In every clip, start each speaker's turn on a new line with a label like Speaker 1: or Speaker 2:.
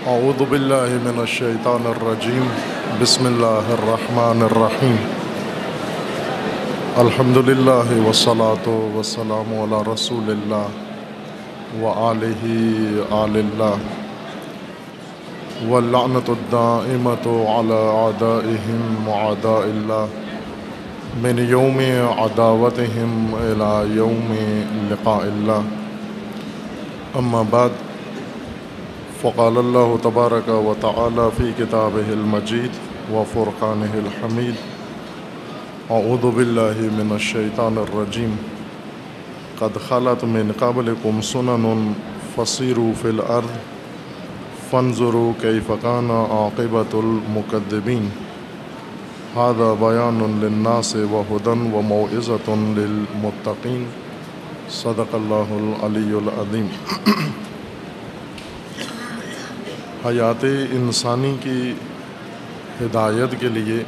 Speaker 1: اعوذ باللہ من الشیطان الرجیم بسم اللہ الرحمن الرحیم الحمد للہ والصلاة والسلام علی رسول اللہ وآلہ آل اللہ واللعنۃ الدائمۃ علی اعدائہم وأعداء اللہ من یوم عداوتہم الی یوم لقاء اللہ اما بعد فقال اللہ تبارک و تعالی فی کتابہ المجید وفرقانہ الحمید اعوذ باللہ من الشیطان الرجیم قد خلت من قبلکم سنن فسیروا فی الارض فانظروا کیف کان عاقبۃ المکذبین ھذا بیان للناس وہدی وموعظۃ للمتقین صدق اللہ العلی العظیم۔ حیات انسانی کی ہدایت کے لیے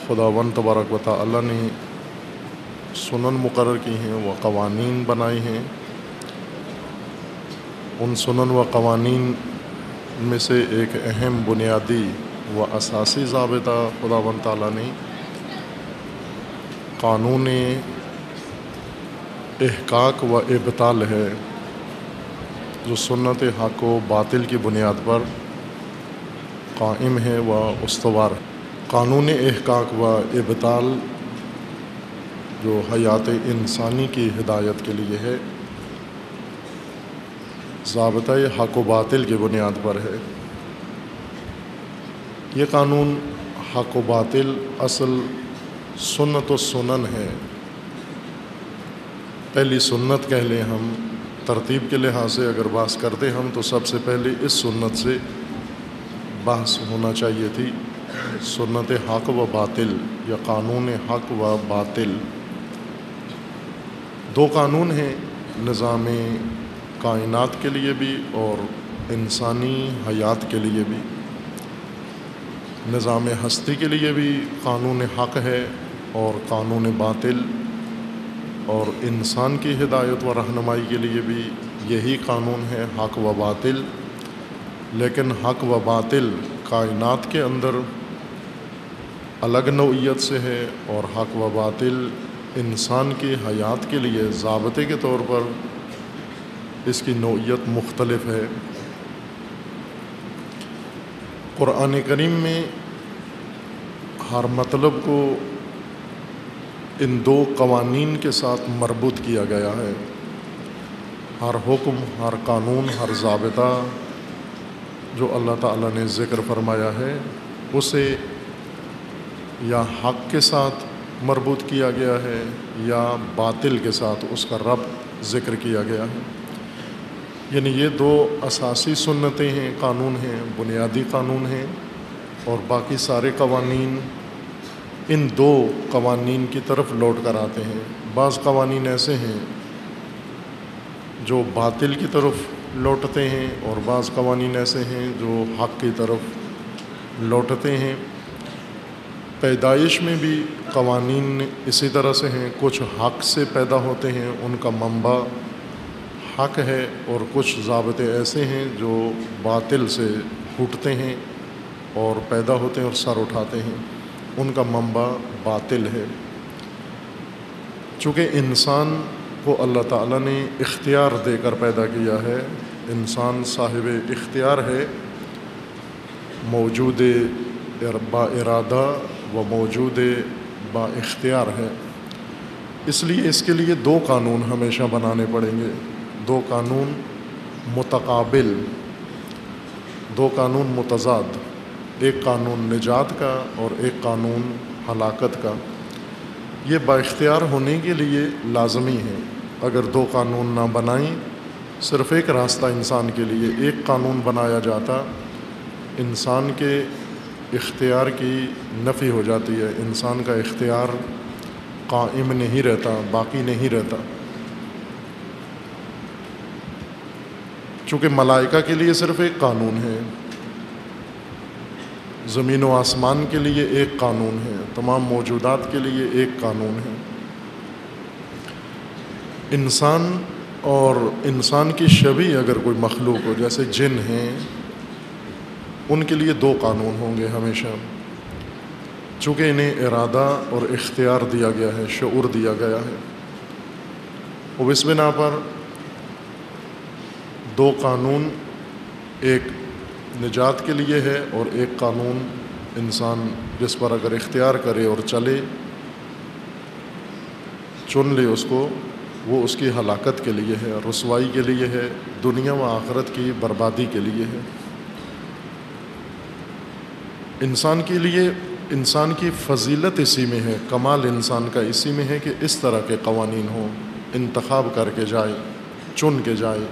Speaker 1: خداوند تبارک و تعالی نے سنن مقرر کی ہیں و قوانین بنائے ہیں۔ ان سنن و قوانین میں سے ایک اہم بنیادی و اساسی ضابطہ خداوند تعالی نے قانون احقاق و ابطال ہے، جو سنت حق و باطل کی بنیاد پر قائم ہے و استوار ہے۔ قانون احقاق و ابطال جو حیات انسانی کی ہدایت کے لیے ہے، ضابطۂ حق و باطل کی بنیاد پر ہے۔ یہ قانون حق و باطل اصل سنت و سنن ہے۔ پہلی سنت کہہ لیں ہم، ترتیب کے لحاظ سے اگر بحث کرتے ہم تو سب سے پہلے اس سنت سے بحث ہونا چاہیے تھی، سنت حق و باطل یا قانون حق و باطل۔ دو قانون ہیں، نظام کائنات کے لیے بھی اور انسانی حیات کے لیے بھی۔ نظام ہستی کے لیے بھی قانون حق ہے اور قانون باطل، اور انسان کی ہدایت و رہنمائی کے لیے بھی یہی قانون ہے، حق و باطل۔ لیکن حق و باطل کائنات کے اندر الگ نوعیت سے ہے، اور حق و باطل انسان کی حیات کے لیے ضابطے کے طور پر اس کی نوعیت مختلف ہے۔ قرآن کریم میں ہر مطلب کو ان دو قوانین کے ساتھ مربوط کیا گیا ہے۔ ہر حکم، ہر قانون، ہر ضابطہ جو اللہ تعالیٰ نے ذکر فرمایا ہے، اسے یا حق کے ساتھ مربوط کیا گیا ہے یا باطل کے ساتھ اس کا ربط ذکر کیا گیا ہے۔ یعنی یہ دو اساسی سنتیں ہیں، قانون ہیں، بنیادی قانون ہیں، اور باقی سارے قوانین ان دو قوانین کی طرف لوٹ کر آتے ہیں۔ بعض قوانین ایسے ہیں جو باطل کی طرف لوٹتے ہیں، اور بعض قوانین ایسے ہیں جو حق کی طرف لوٹتے ہیں۔ پیدائش میں بھی قوانین اسی طرح سے ہیں، کچھ حق سے پیدا ہوتے ہیں، ان کا منبع حق ہے، اور کچھ ضابطے ایسے ہیں جو باطل سے پھوٹتے ہیں اور پیدا ہوتے ہیں اور سر اٹھاتے ہیں، ان کا منبع باطل ہے۔ چونکہ انسان کو اللہ تعالیٰ نے اختیار دے کر پیدا کیا ہے، انسان صاحب اختیار ہے، موجود با ارادہ و موجود با اختیار ہے۔ اس لیے اس کے لیے دو قانون ہمیشہ بنانے پڑیں گے، دو قانون متقابل، دو قانون متضاد، ایک قانون نجات کا اور ایک قانون ہلاکت کا۔ یہ با اختیار ہونے کے لیے لازمی ہے۔ اگر دو قانون نہ بنائیں، صرف ایک راستہ انسان کے لیے، ایک قانون بنایا جاتا، انسان کے اختیار کی نفی ہو جاتی ہے، انسان کا اختیار قائم نہیں رہتا، باقی نہیں رہتا۔ چونکہ ملائکہ کے لیے صرف ایک قانون ہے، زمین و آسمان کے لیے ایک قانون ہے، تمام موجودات کے لیے ایک قانون ہے۔ انسان اور انسان کی شبیہ اگر کوئی مخلوق ہو جیسے جن ہیں، ان کے لیے دو قانون ہوں گے ہمیشہ، چونکہ انہیں ارادہ اور اختیار دیا گیا ہے، شعور دیا گیا ہے، اور اس بنا پر دو قانون، ایک نجات کے لیے ہے اور ایک قانون انسان جس پر اگر اختیار کرے اور چلے، چن لے اس کو، وہ اس کی ہلاکت کے لیے ہے، رسوائی کے لیے ہے، دنیا و آخرت کی بربادی کے لیے ہے۔ انسان کے لیے انسان کی فضیلت اسی میں ہے، کمال انسان کا اسی میں ہے کہ اس طرح کے قوانین ہوں، انتخاب کر کے جائے، چن کے جائے،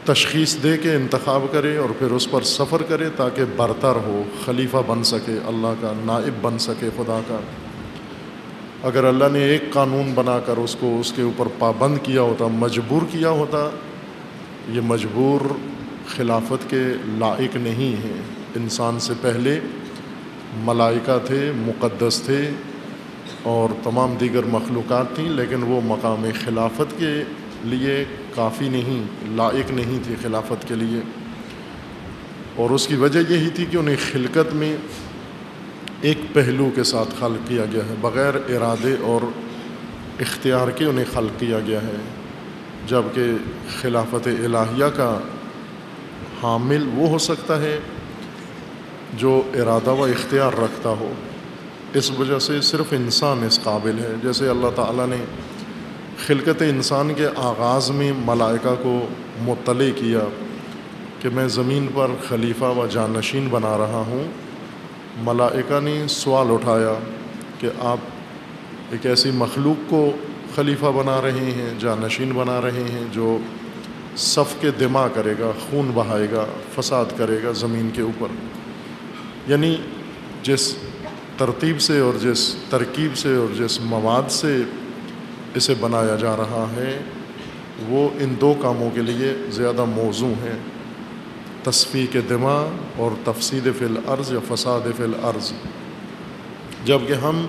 Speaker 1: تشخیص دے کے انتخاب کرے اور پھر اس پر سفر کرے تاکہ برتر ہو، خلیفہ بن سکے اللہ کا، نائب بن سکے خدا کا۔ اگر اللہ نے ایک قانون بنا کر اس کو اس کے اوپر پابند کیا ہوتا، مجبور کیا ہوتا، یہ مجبور خلافت کے لائق نہیں ہے۔ انسان سے پہلے ملائکہ تھے، مقدس تھے اور تمام دیگر مخلوقات تھیں، لیکن وہ مقام خلافت کے لیے کافی نہیں، لائق نہیں تھی خلافت کے لیے، اور اس کی وجہ یہی تھی کہ انہیں خلقت میں ایک پہلو کے ساتھ خلق کیا گیا ہے، بغیر ارادے اور اختیار کے انہیں خلق کیا گیا ہے، جبکہ خلافت الہیہ کا حامل وہ ہو سکتا ہے جو ارادہ و اختیار رکھتا ہو۔ اس وجہ سے صرف انسان اس قابل ہے، جیسے اللہ تعالیٰ نے خلقت انسان کے آغاز میں ملائکہ کو مطلع کیا کہ میں زمین پر خلیفہ و جانشین بنا رہا ہوں۔ ملائکہ نے سوال اٹھایا کہ آپ ایک ایسی مخلوق کو خلیفہ بنا رہے ہیں، جانشین بنا رہے ہیں جو صف کے دماء کرے گا، خون بہائے گا، فساد کرے گا زمین کے اوپر۔ یعنی جس ترتیب سے اور جس ترکیب سے اور جس مواد سے اسے بنایا جا رہا ہے وہ ان دو کاموں کے لیے زیادہ موزوں ہیں، تصفیق دماء اور تفسید فی الارض یا فساد فی الارض، جبکہ ہم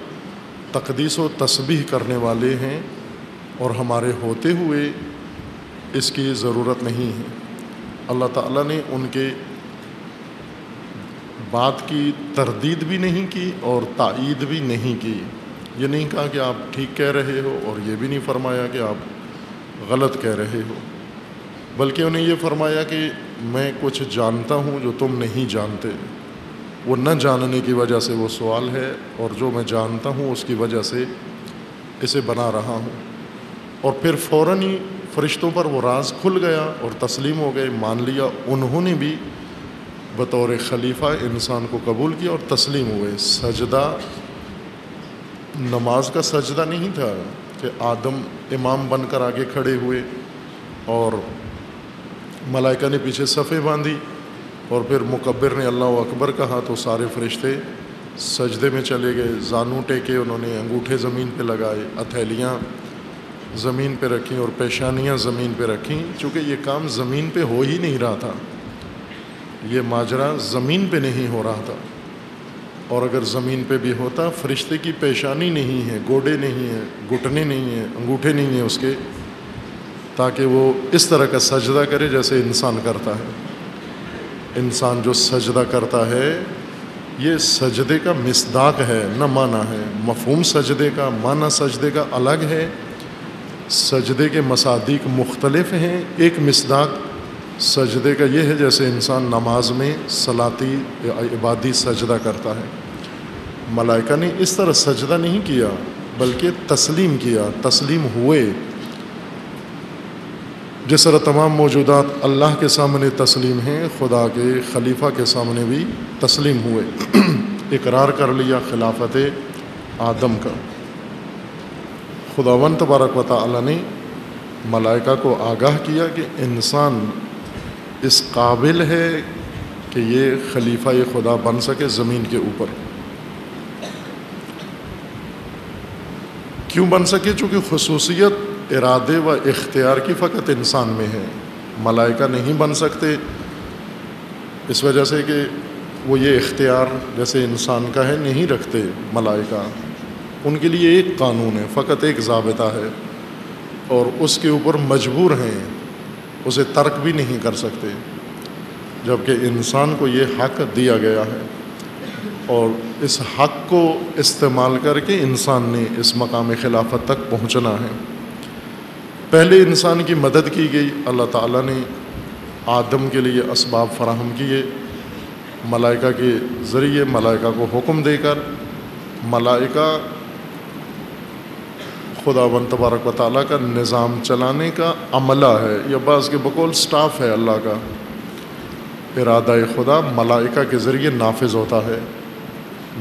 Speaker 1: تقدیس و تسبیح کرنے والے ہیں اور ہمارے ہوتے ہوئے اس کی ضرورت نہیں ہے۔ اللہ تعالیٰ نے ان کے بات کی تردید بھی نہیں کی اور تائید بھی نہیں کی، یہ نہیں کہا کہ آپ ٹھیک کہہ رہے ہو، اور یہ بھی نہیں فرمایا کہ آپ غلط کہہ رہے ہو، بلکہ انہیں یہ فرمایا کہ میں کچھ جانتا ہوں جو تم نہیں جانتے۔ وہ نہ جاننے کی وجہ سے وہ سوال ہے، اور جو میں جانتا ہوں اس کی وجہ سے اسے بنا رہا ہوں۔ اور پھر فوراً ہی فرشتوں پر وہ راز کھل گیا اور تسلیم ہو گئے، مان لیا، انہوں نے بھی بطور خلیفہ انسان کو قبول کیا اور تسلیم ہوئے۔ سجدہ نماز کا سجدہ نہیں تھا کہ آدم امام بن کر آگے کھڑے ہوئے اور ملائکہ نے پیچھے صفیں باندھی، اور پھر مکبر نے اللہ اکبر کہا تو سارے فرشتے سجدے میں چلے گئے، زانو ٹیکے، انہوں نے انگوٹھے زمین پہ لگائے، ہتھیلیاں زمین پہ رکھیں اور پیشانیاں زمین پہ رکھیں، چونکہ یہ کام زمین پہ ہو ہی نہیں رہا تھا، یہ ماجرا زمین پہ نہیں ہو رہا تھا، اور اگر زمین پہ بھی ہوتا، فرشتے کی پیشانی نہیں ہے، گوڑے نہیں ہیں، گھٹنے نہیں ہیں، انگوٹھے نہیں ہیں اس کے، تاکہ وہ اس طرح کا سجدہ کرے جیسے انسان کرتا ہے۔ انسان جو سجدہ کرتا ہے یہ سجدے کا مصداق ہے، نہ معنی ہے۔ مفہوم سجدے کا، معنی سجدے کا الگ ہے۔ سجدے کے مصادیق مختلف ہیں۔ ایک مصداق سجدے کا یہ ہے جیسے انسان نماز میں صلاتی یا عبادی سجدہ کرتا ہے۔ ملائکہ نے اس طرح سجدہ نہیں کیا بلکہ تسلیم کیا، تسلیم ہوئے، جس طرح تمام موجودات اللہ کے سامنے تسلیم ہیں، خدا کے خلیفہ کے سامنے بھی تسلیم ہوئے، اقرار کر لیا خلافت آدم کا۔ خداوند تبارک و تعالی نے ملائکہ کو آگاہ کیا کہ انسان اس قابل ہے کہ یہ خلیفہ خدا بن سکے زمین کے اوپر۔ کیوں بن سکے؟ چونکہ خصوصیت ارادے و اختیار کی فقط انسان میں ہے، ملائکہ نہیں بن سکتے، اس وجہ سے کہ وہ یہ اختیار جیسے انسان کا ہے نہیں رکھتے۔ ملائکہ ان کے لیے ایک قانون ہے، فقط ایک ضابطہ ہے، اور اس کے اوپر مجبور ہیں، اسے ترک بھی نہیں کر سکتے، جبکہ انسان کو یہ حق دیا گیا ہے اور اس حق کو استعمال کر کے انسان نے اس مقام خلافت تک پہنچنا ہے۔ پہلے انسان کی مدد کی گئی، اللہ تعالیٰ نے آدم کے لیے اسباب فراہم کیے، ملائکہ کے ذریعے، ملائکہ کو حکم دے کر۔ ملائکہ خداوند تبارک و تعالیٰ کا نظام چلانے کا عملہ ہے، یا بعض کے بقول سٹاف ہے اللہ کا۔ ارادہ خدا ملائکہ کے ذریعے نافذ ہوتا ہے۔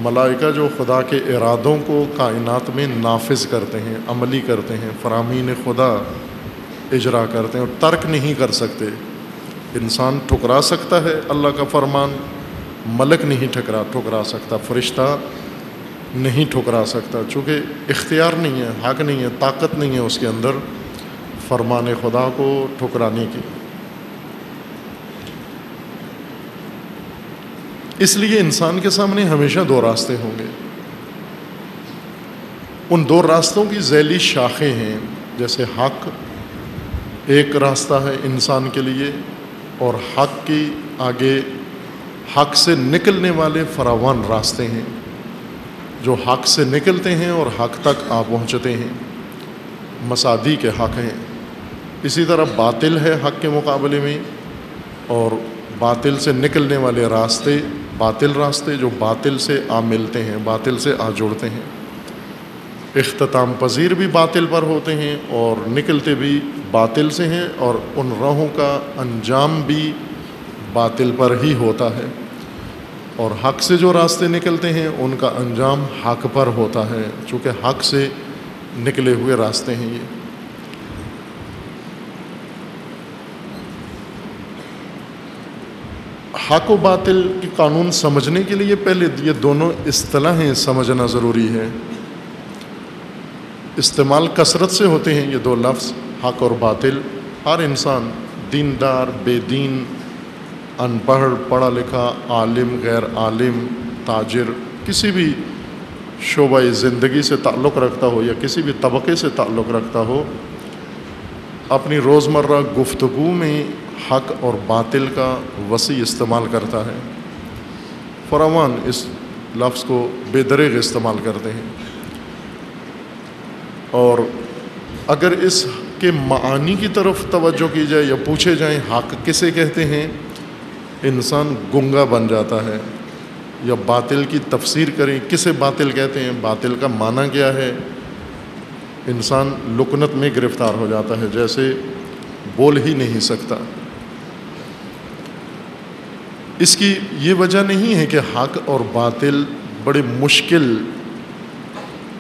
Speaker 1: ملائکہ جو خدا کے ارادوں کو کائنات میں نافذ کرتے ہیں، عملی کرتے ہیں، فرامین خدا اجرا کرتے ہیں اور ترک نہیں کر سکتے۔ انسان ٹھکرا سکتا ہے اللہ کا فرمان، ملک نہیں ٹھکرا سکتا، فرشتہ نہیں ٹھکرا سکتا، چونکہ اختیار نہیں ہے، حق نہیں ہے، طاقت نہیں ہے اس کے اندر فرمان خدا کو ٹھکرانے کی۔ اس لیے انسان کے سامنے ہمیشہ دو راستے ہوں گے۔ ان دو راستوں کی ذیلی شاخیں ہیں، جیسے حق ایک راستہ ہے انسان کے لیے، اور حق کی آگے حق سے نکلنے والے فراوان راستے ہیں جو حق سے نکلتے ہیں اور حق تک آ پہنچتے ہیں، مساوی کے حق ہیں۔ اسی طرح باطل ہے حق کے مقابلے میں، اور باطل سے نکلنے والے راستے، باطل راستے جو باطل سے آ ملتے ہیں، باطل سے آ جڑتے ہیں، اختتام پذیر بھی باطل پر ہوتے ہیں اور نکلتے بھی باطل سے ہیں، اور ان راہوں کا انجام بھی باطل پر ہی ہوتا ہے۔ اور حق سے جو راستے نکلتے ہیں ان کا انجام حق پر ہوتا ہے، چونکہ حق سے نکلے ہوئے راستے ہیں یہ۔ حق و باطل کی قانون سمجھنے کے لیے پہلے یہ دونوں اصطلاحیں سمجھنا ضروری ہے۔ استعمال کثرت سے ہوتے ہیں یہ دو لفظ، حق اور باطل۔ ہر انسان، دیندار، بے دین، ان پڑھ، پڑھا لکھا، عالم، غیر عالم، تاجر، کسی بھی شعبہ زندگی سے تعلق رکھتا ہو یا کسی بھی طبقے سے تعلق رکھتا ہو، اپنی روزمرہ گفتگو میں حق اور باطل کا وسیع استعمال کرتا ہے۔ فراوان اس لفظ کو بے دریغ استعمال کرتے ہیں، اور اگر اس کے معانی کی طرف توجہ کی جائے یا پوچھے جائیں حق کسے کہتے ہیں، انسان گنگا بن جاتا ہے۔ یا باطل کی تفسیر کریں کسے باطل کہتے ہیں، باطل کا معنی کیا ہے، انسان لکنت میں گرفتار ہو جاتا ہے، جیسے بول ہی نہیں سکتا۔ اس کی یہ وجہ نہیں ہے کہ حق اور باطل بڑے مشکل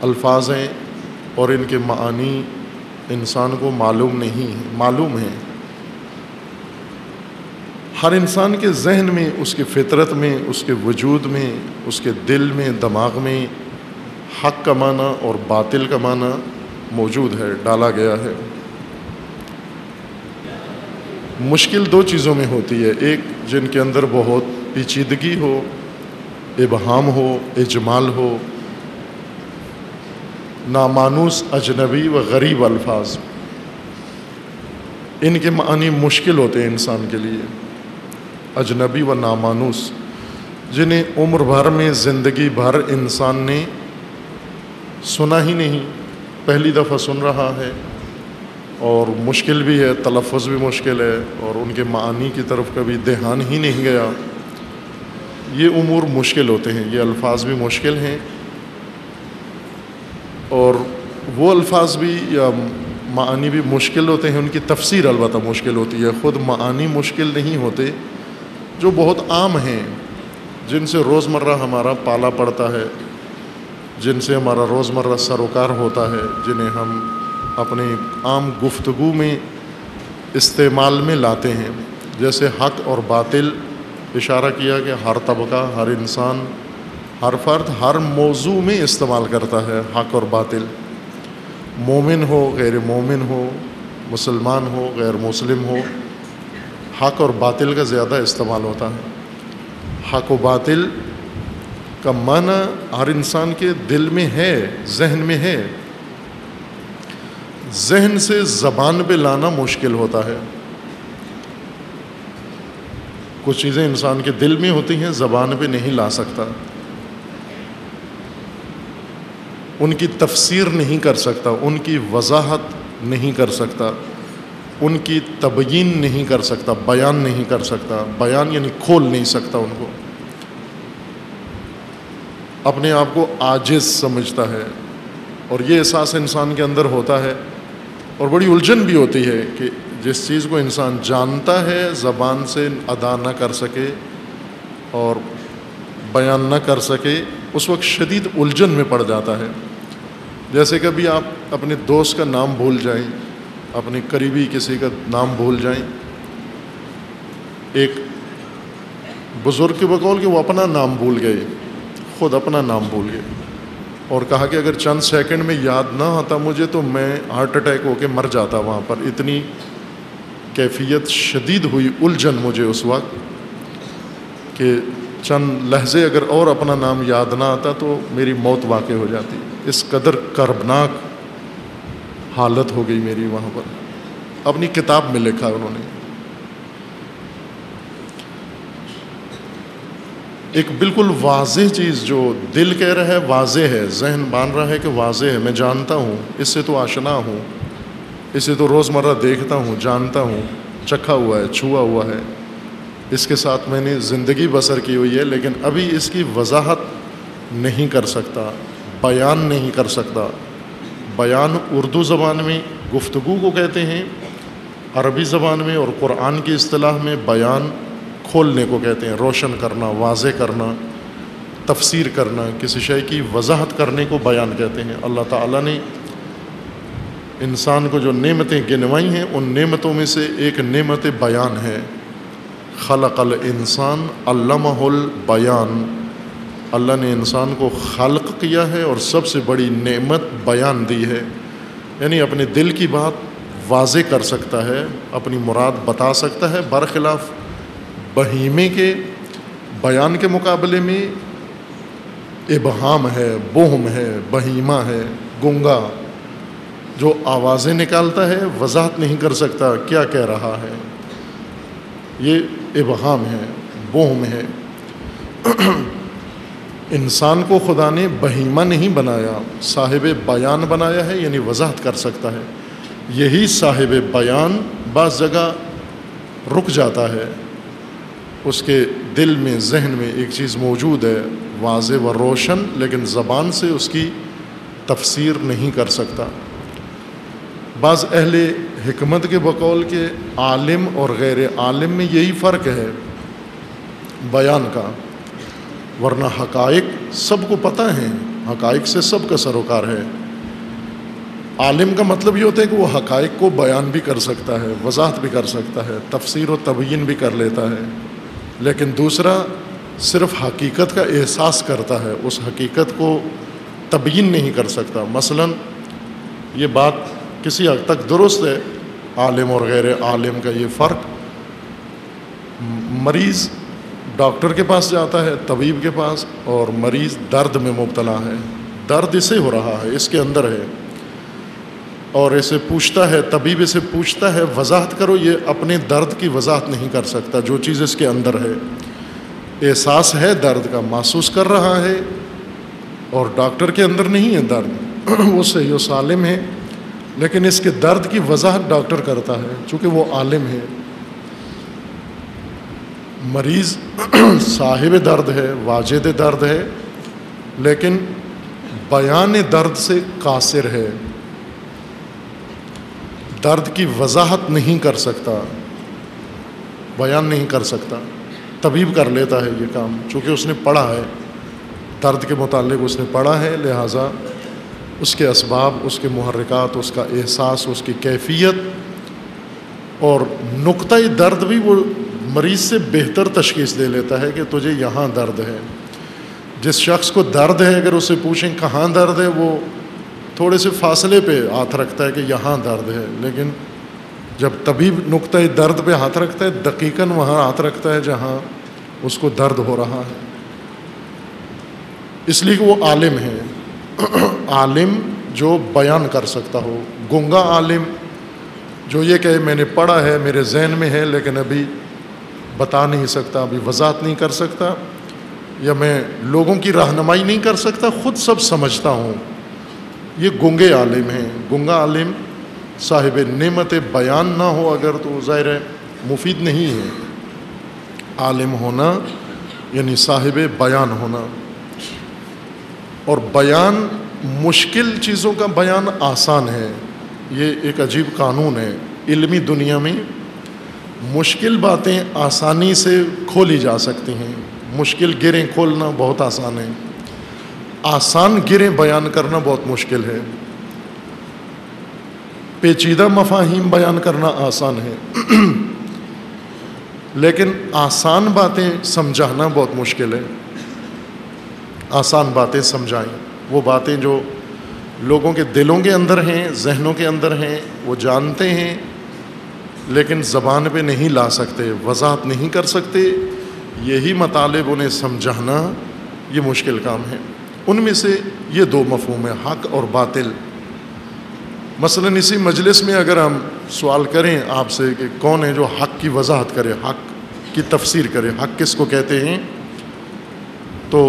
Speaker 1: الفاظ ہیں اور ان کے معانی انسان کو معلوم نہیں ہیں، معلوم ہیں۔ ہر انسان کے ذہن میں، اس کے فطرت میں، اس کے وجود میں، اس کے دل میں، دماغ میں حق کا معنی اور باطل کا معنی موجود ہے، ڈالا گیا ہے۔ مشکل دو چیزوں میں ہوتی ہے، ایک جن کے اندر بہت پیچیدگی ہو، ابہام ہو، اجمال ہو، نامانوس، اجنبی و غریب الفاظ، ان کے معنی مشکل ہوتے ہیں انسان کے لیے۔ اجنبی و نامانوس، جنہیں عمر بھر میں، زندگی بھر انسان نے سنا ہی نہیں، پہلی دفعہ سن رہا ہے، اور مشکل بھی ہے، تلفظ بھی مشکل ہے، اور ان کے معانی کی طرف کبھی دھیان ہی نہیں گیا۔ یہ امور مشکل ہوتے ہیں، یہ الفاظ بھی مشکل ہیں، اور وہ الفاظ بھی یا معانی بھی مشکل ہوتے ہیں، ان کی تفسیر البتہ مشکل ہوتی ہے۔ خود معانی مشکل نہیں ہوتے، جو بہت عام ہیں، جن سے روزمرہ ہمارا پالا پڑتا ہے، جن سے ہمارا روزمرہ سروکار ہوتا ہے، جنہیں ہم اپنے عام گفتگو میں استعمال میں لاتے ہیں، جیسے حق اور باطل۔ اشارہ کیا کہ ہر طبقہ، ہر انسان، ہر فرد ہر موضوع میں استعمال کرتا ہے حق اور باطل، مومن ہو، غیر مومن ہو، مسلمان ہو، غیر مسلم ہو، حق اور باطل کا زیادہ استعمال ہوتا ہے۔ حق و باطل کا معنی ہر انسان کے دل میں ہے، ذہن میں ہے۔ ذہن سے زبان پہ لانا مشکل ہوتا ہے. کچھ چیزیں انسان کے دل میں ہوتی ہیں، زبان پہ نہیں لا سکتا، ان کی تفسیر نہیں کر سکتا، ان کی وضاحت نہیں کر سکتا، ان کی تبیین نہیں کر سکتا، بیان نہیں کر سکتا. بیان یعنی کھول نہیں سکتا ان کو، اپنے آپ کو عاجز سمجھتا ہے. اور یہ احساس انسان کے اندر ہوتا ہے، اور بڑی الجھن بھی ہوتی ہے کہ جس چیز کو انسان جانتا ہے زبان سے ادا نہ کر سکے اور بیان نہ کر سکے، اس وقت شدید الجھن میں پڑ جاتا ہے. جیسے کبھی آپ اپنے دوست کا نام بھول جائیں، اپنے قریبی کسی کا نام بھول جائیں. ایک بزرگ کے بقول کہ وہ اپنا نام بھول گئے، خود اپنا نام بھول گئے، اور کہا کہ اگر چند سیکنڈ میں یاد نہ آتا مجھے تو میں ہارٹ اٹیک ہو کے مر جاتا وہاں پر. اتنی کیفیت شدید ہوئی الجھن مجھے اس وقت کہ چند لحظے اگر اور اپنا نام یاد نہ آتا تو میری موت واقع ہو جاتی. اس قدر کربناک حالت ہو گئی میری وہاں پر. اپنی کتاب میں لکھا انہوں نے. ایک بالکل واضح چیز جو دل کہہ رہا ہے واضح ہے، ذہن مان رہا ہے کہ واضح ہے، میں جانتا ہوں، اس سے تو آشنا ہوں، اسے تو روزمرہ دیکھتا ہوں، جانتا ہوں، چکھا ہوا ہے، چھوا ہوا ہے، اس کے ساتھ میں نے زندگی بسر کی ہوئی ہے، لیکن ابھی اس کی وضاحت نہیں کر سکتا، بیان نہیں کر سکتا. بیان اردو زبان میں گفتگو کو کہتے ہیں، عربی زبان میں اور قرآن کی اصطلاح میں بیان کھولنے کو کہتے ہیں، روشن کرنا، واضح کرنا، تفسیر کرنا، کسی شے کی وضاحت کرنے کو بیان کہتے ہیں. اللہ تعالیٰ نے انسان کو جو نعمتیں گنوائی ہیں ان نعمتوں میں سے ایک نعمت بیان ہے. خلق الانسان علمہ البیان. اللہ نے انسان کو خلق کیا ہے اور سب سے بڑی نعمت بیان دی ہے، یعنی اپنے دل کی بات واضح کر سکتا ہے، اپنی مراد بتا سکتا ہے. برخلاف بہیمے کے بیان کے مقابلے میں ابہام ہے، بہم ہے، بہیمہ ہے، گنگا، جو آوازیں نکالتا ہے وضاحت نہیں کر سکتا کیا کہہ رہا ہے. یہ ابہام ہے، بہم ہے. انسان کو خدا نے بہیمہ نہیں بنایا، صاحب بیان بنایا ہے، یعنی وضاحت کر سکتا ہے. یہی صاحب بیان بعض جگہ رک جاتا ہے، اس کے دل میں، ذہن میں ایک چیز موجود ہے واضح و روشن، لیکن زبان سے اس کی تفسیر نہیں کر سکتا. بعض اہل حکمت کے بقول کے عالم اور غیر عالم میں یہی فرق ہے بیان کا، ورنہ حقائق سب کو پتہ ہیں، حقائق سے سب کا سروکار ہے. عالم کا مطلب یہ ہوتا ہے کہ وہ حقائق کو بیان بھی کر سکتا ہے، وضاحت بھی کر سکتا ہے، تفسیر و تبیین بھی کر لیتا ہے. لیکن دوسرا صرف حقیقت کا احساس کرتا ہے، اس حقیقت کو تبیین نہیں کر سکتا. مثلا یہ بات کسی حد تک درست ہے، عالم اور غیر عالم کا یہ فرق. مریض ڈاکٹر کے پاس جاتا ہے، طبیب کے پاس، اور مریض درد میں مبتلا ہے، درد اسے ہو رہا ہے، اس کے اندر ہے، اور اسے پوچھتا ہے، طبیب اسے پوچھتا ہے وضاحت کرو، یہ اپنے درد کی وضاحت نہیں کر سکتا. جو چیز اس کے اندر ہے، احساس ہے درد کا، محسوس کر رہا ہے، اور ڈاکٹر کے اندر نہیں ہے درد، وہ صحیح و سالم ہے، لیکن اس کے درد کی وضاحت ڈاکٹر کرتا ہے چونکہ وہ عالم ہے. مریض صاحب درد ہے، واجد درد ہے، لیکن بیان درد سے قاصر ہے، درد کی وضاحت نہیں کر سکتا، بیان نہیں کر سکتا. طبیب کر لیتا ہے یہ کام چونکہ اس نے پڑھا ہے، درد کے متعلق اس نے پڑھا ہے، لہٰذا اس کے اسباب، اس کے محرکات، اس کا احساس، اس کی کیفیت اور نقطۂ درد بھی وہ مریض سے بہتر تشخیص دے لیتا ہے کہ تجھے یہاں درد ہے. جس شخص کو درد ہے اگر اسے پوچھیں کہاں درد ہے، وہ تھوڑے سے فاصلے پہ ہاتھ رکھتا ہے کہ یہاں درد ہے، لیکن جب طبیب نقطۂ درد پہ ہاتھ رکھتا ہے دقیقاً وہاں ہاتھ رکھتا ہے جہاں اس کو درد ہو رہا ہے. اس لیے کہ وہ عالم ہے. عالم جو بیان کر سکتا ہو. گنگا عالم جو یہ کہے میں نے پڑھا ہے، میرے ذہن میں ہے، لیکن ابھی بتا نہیں سکتا، ابھی وضاحت نہیں کر سکتا، یا میں لوگوں کی رہنمائی نہیں کر سکتا، خود سب سمجھتا ہوں، یہ گنگے عالم ہیں. گنگا عالم صاحب نعمت بیان نہ ہو اگر تو ظاہر ہے مفید نہیں ہے. عالم ہونا یعنی صاحب بیان ہونا. اور بیان مشکل چیزوں کا بیان آسان ہے. یہ ایک عجیب قانون ہے علمی دنیا میں. مشکل باتیں آسانی سے کھولی جا سکتی ہیں، مشکل گریں کھولنا بہت آسان ہے، آسان گریں بیان کرنا بہت مشکل ہے. پیچیدہ مفاہیم بیان کرنا آسان ہے لیکن آسان باتیں سمجھانا بہت مشکل ہے. آسان باتیں سمجھائیں، وہ باتیں جو لوگوں کے دلوں کے اندر ہیں، ذہنوں کے اندر ہیں، وہ جانتے ہیں لیکن زبان پہ نہیں لا سکتے، وضاحت نہیں کر سکتے. یہی مطالب انہیں سمجھانا یہ مشکل کام ہے. ان میں سے یہ دو مفہوم ہیں، حق اور باطل. مثلا اسی مجلس میں اگر ہم سوال کریں آپ سے کہ کون ہے جو حق کی وضاحت کرے، حق کی تفسیر کرے، حق کس کو کہتے ہیں، تو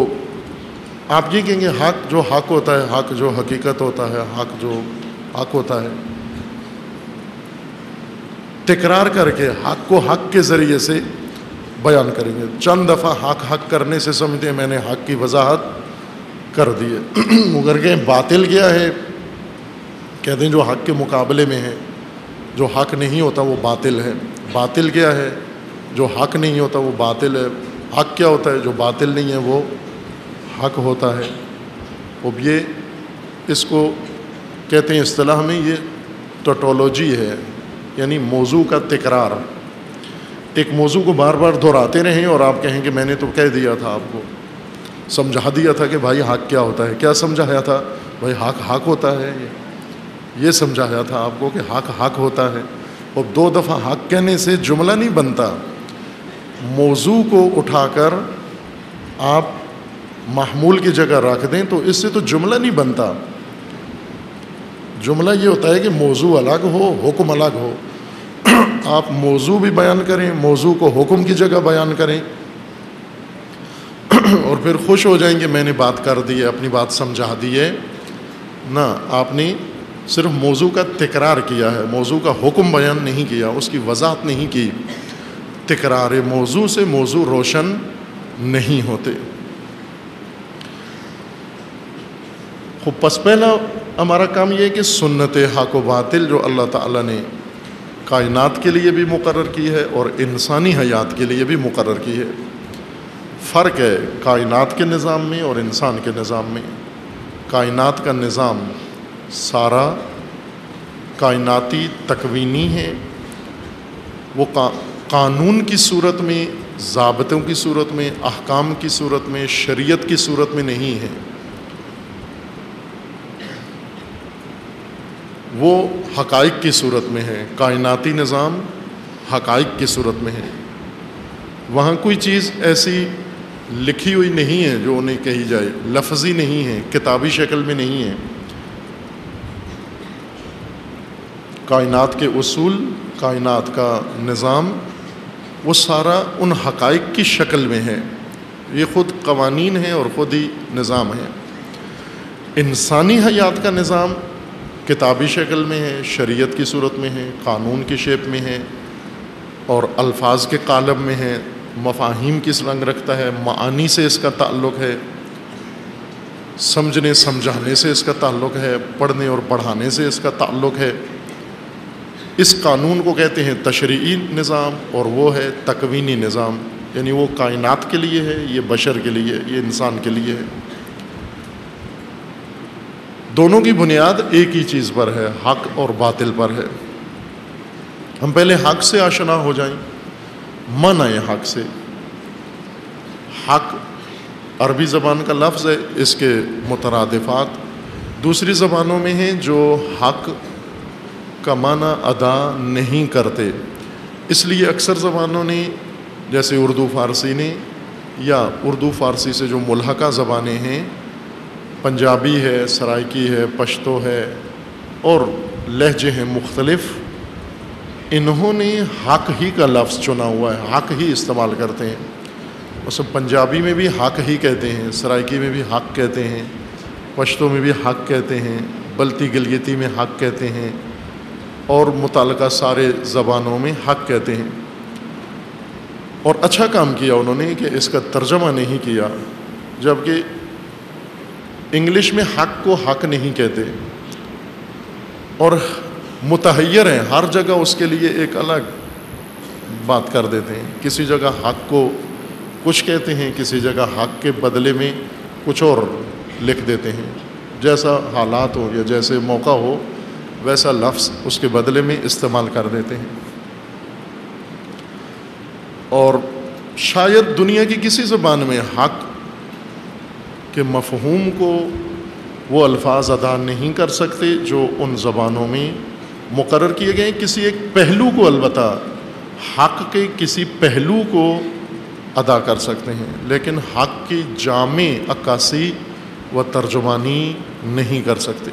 Speaker 1: آپ یہ کہیں گے حق جو حق ہوتا ہے، حق جو حقیقت ہوتا ہے، حق جو حق ہوتا ہے. تکرار کر کے حق کو حق کے ذریعے سے بیان کریں گے. چند دفعہ حق حق کرنے سے سمجھتے ہیں میں نے حق کی وضاحت کر دی ہے. مگر کہ باطل کیا ہے، کہتے ہیں جو حق کے مقابلے میں ہے، جو حق نہیں ہوتا وہ باطل ہے. باطل کیا ہے، جو حق نہیں ہوتا وہ باطل ہے. حق کیا ہوتا ہے، جو باطل نہیں ہے وہ حق ہوتا ہے. اب یہ اس کو کہتے ہیں اصطلاح میں یہ ٹوٹولوجی ہے، یعنی موضوع کا تکرار. ایک موضوع کو بار بار دہراتے رہیں اور آپ کہیں کہ میں نے تو کہہ دیا تھا، آپ کو سمجھا دیا تھا کہ بھائی حق کیا ہوتا ہے. کیا سمجھایا تھا؟ بھائی حق حق ہوتا ہے. یہ سمجھایا تھا آپ کو کہ حق حق ہوتا ہے. اور دو دفعہ حق کہنے سے جملہ نہیں بنتا. موضوع کو اٹھا کر آپ محمول کی جگہ رکھ دیں تو اس سے تو جملہ نہیں بنتا. جملہ یہ ہوتا ہے کہ موضوع الگ ہو، حکم الگ ہو. آپ موضوع بھی بیان کریں، موضوع کو حکم کی جگہ بیان کریں اور پھر خوش ہو جائیں گے میں نے بات کر دی ہے، اپنی بات سمجھا دی ہے. نہ، آپ نے صرف موضوع کا تکرار کیا ہے، موضوع کا حکم بیان نہیں کیا، اس کی وضاحت نہیں کی. تکرار موضوع سے موضوع روشن نہیں ہوتے. خوب پس پہلا ہمارا کام یہ ہے کہ سنت حق و باطل جو اللہ تعالیٰ نے کائنات کے لیے بھی مقرر کی ہے اور انسانی حیات کے لیے بھی مقرر کی ہے. فرق ہے کائنات کے نظام میں اور انسان کے نظام میں. کائنات کا نظام سارا کائناتی تکوینی ہے، وہ قانون کی صورت میں، ضابطوں کی صورت میں، احکام کی صورت میں، شریعت کی صورت میں نہیں ہے. وہ حقائق کی صورت میں ہے. کائناتی نظام حقائق کی صورت میں ہے. وہاں کوئی چیز ایسی لکھی ہوئی نہیں ہے جو انہیں کہی جائے، لفظی نہیں ہے، کتابی شکل میں نہیں ہے. کائنات کے اصول، کائنات کا نظام، وہ سارا ان حقائق کی شکل میں ہے. یہ خود قوانین ہیں اور خود ہی نظام ہے. انسانی حیات کا نظام کتابی شکل میں ہے، شریعت کی صورت میں ہے، قانون کی شیپ میں ہے اور الفاظ کے قالب میں ہے. مفاہیم کس رنگ رکھتا ہے، معانی سے اس کا تعلق ہے، سمجھنے سمجھانے سے اس کا تعلق ہے، پڑھنے اور پڑھانے سے اس کا تعلق ہے. اس قانون کو کہتے ہیں تشریعی نظام اور وہ ہے تکوینی نظام. یعنی وہ کائنات کے لیے ہے، یہ بشر کے لیے، یہ انسان کے لیے ہے. دونوں کی بنیاد ایک ہی چیز پر ہے، حق اور باطل پر ہے. ہم پہلے حق سے آشنا ہو جائیں. معنی حق سے. حق عربی زبان کا لفظ ہے، اس کے مترادفات دوسری زبانوں میں ہیں جو حق کا معنی ادا نہیں کرتے. اس لیے اکثر زبانوں نے جیسے اردو فارسی نے یا اردو فارسی سے جو ملحقہ زبانیں ہیں پنجابی ہے، سرائکی ہے، پشتو ہے اور لہجے ہیں مختلف، انہوں نے حق ہی کا لفظ چنا ہوا ہے، حق ہی استعمال کرتے ہیں۔ اس پنجابی میں بھی حق ہی کہتے ہیں، سرائکی میں بھی حق کہتے ہیں، پشتو میں بھی حق کہتے ہیں، بلتی گلگیتی میں حق کہتے ہیں اور متعلقہ سارے زبانوں میں حق کہتے ہیں۔ اور اچھا کام کیا انہوں نے کہ اس کا ترجمہ نہیں کیا، جبکہ انگلش میں حق کو حق نہیں کہتے اور متحیر ہیں، ہر جگہ اس کے لیے ایک الگ بات کر دیتے ہیں، کسی جگہ حق کو کچھ کہتے ہیں، کسی جگہ حق کے بدلے میں کچھ اور لکھ دیتے ہیں، جیسا حالات ہو یا جیسے موقع ہو ویسا لفظ اس کے بدلے میں استعمال کر دیتے ہیں۔ اور شاید دنیا کی کسی زبان میں حق کے مفہوم کو وہ الفاظ ادا نہیں کر سکتے جو ان زبانوں میں مقرر کیے گئے، کسی ایک پہلو کو البتہ حق کے کسی پہلو کو ادا کر سکتے ہیں، لیکن حق کی جامع عکاسی و ترجمانی نہیں کر سکتے۔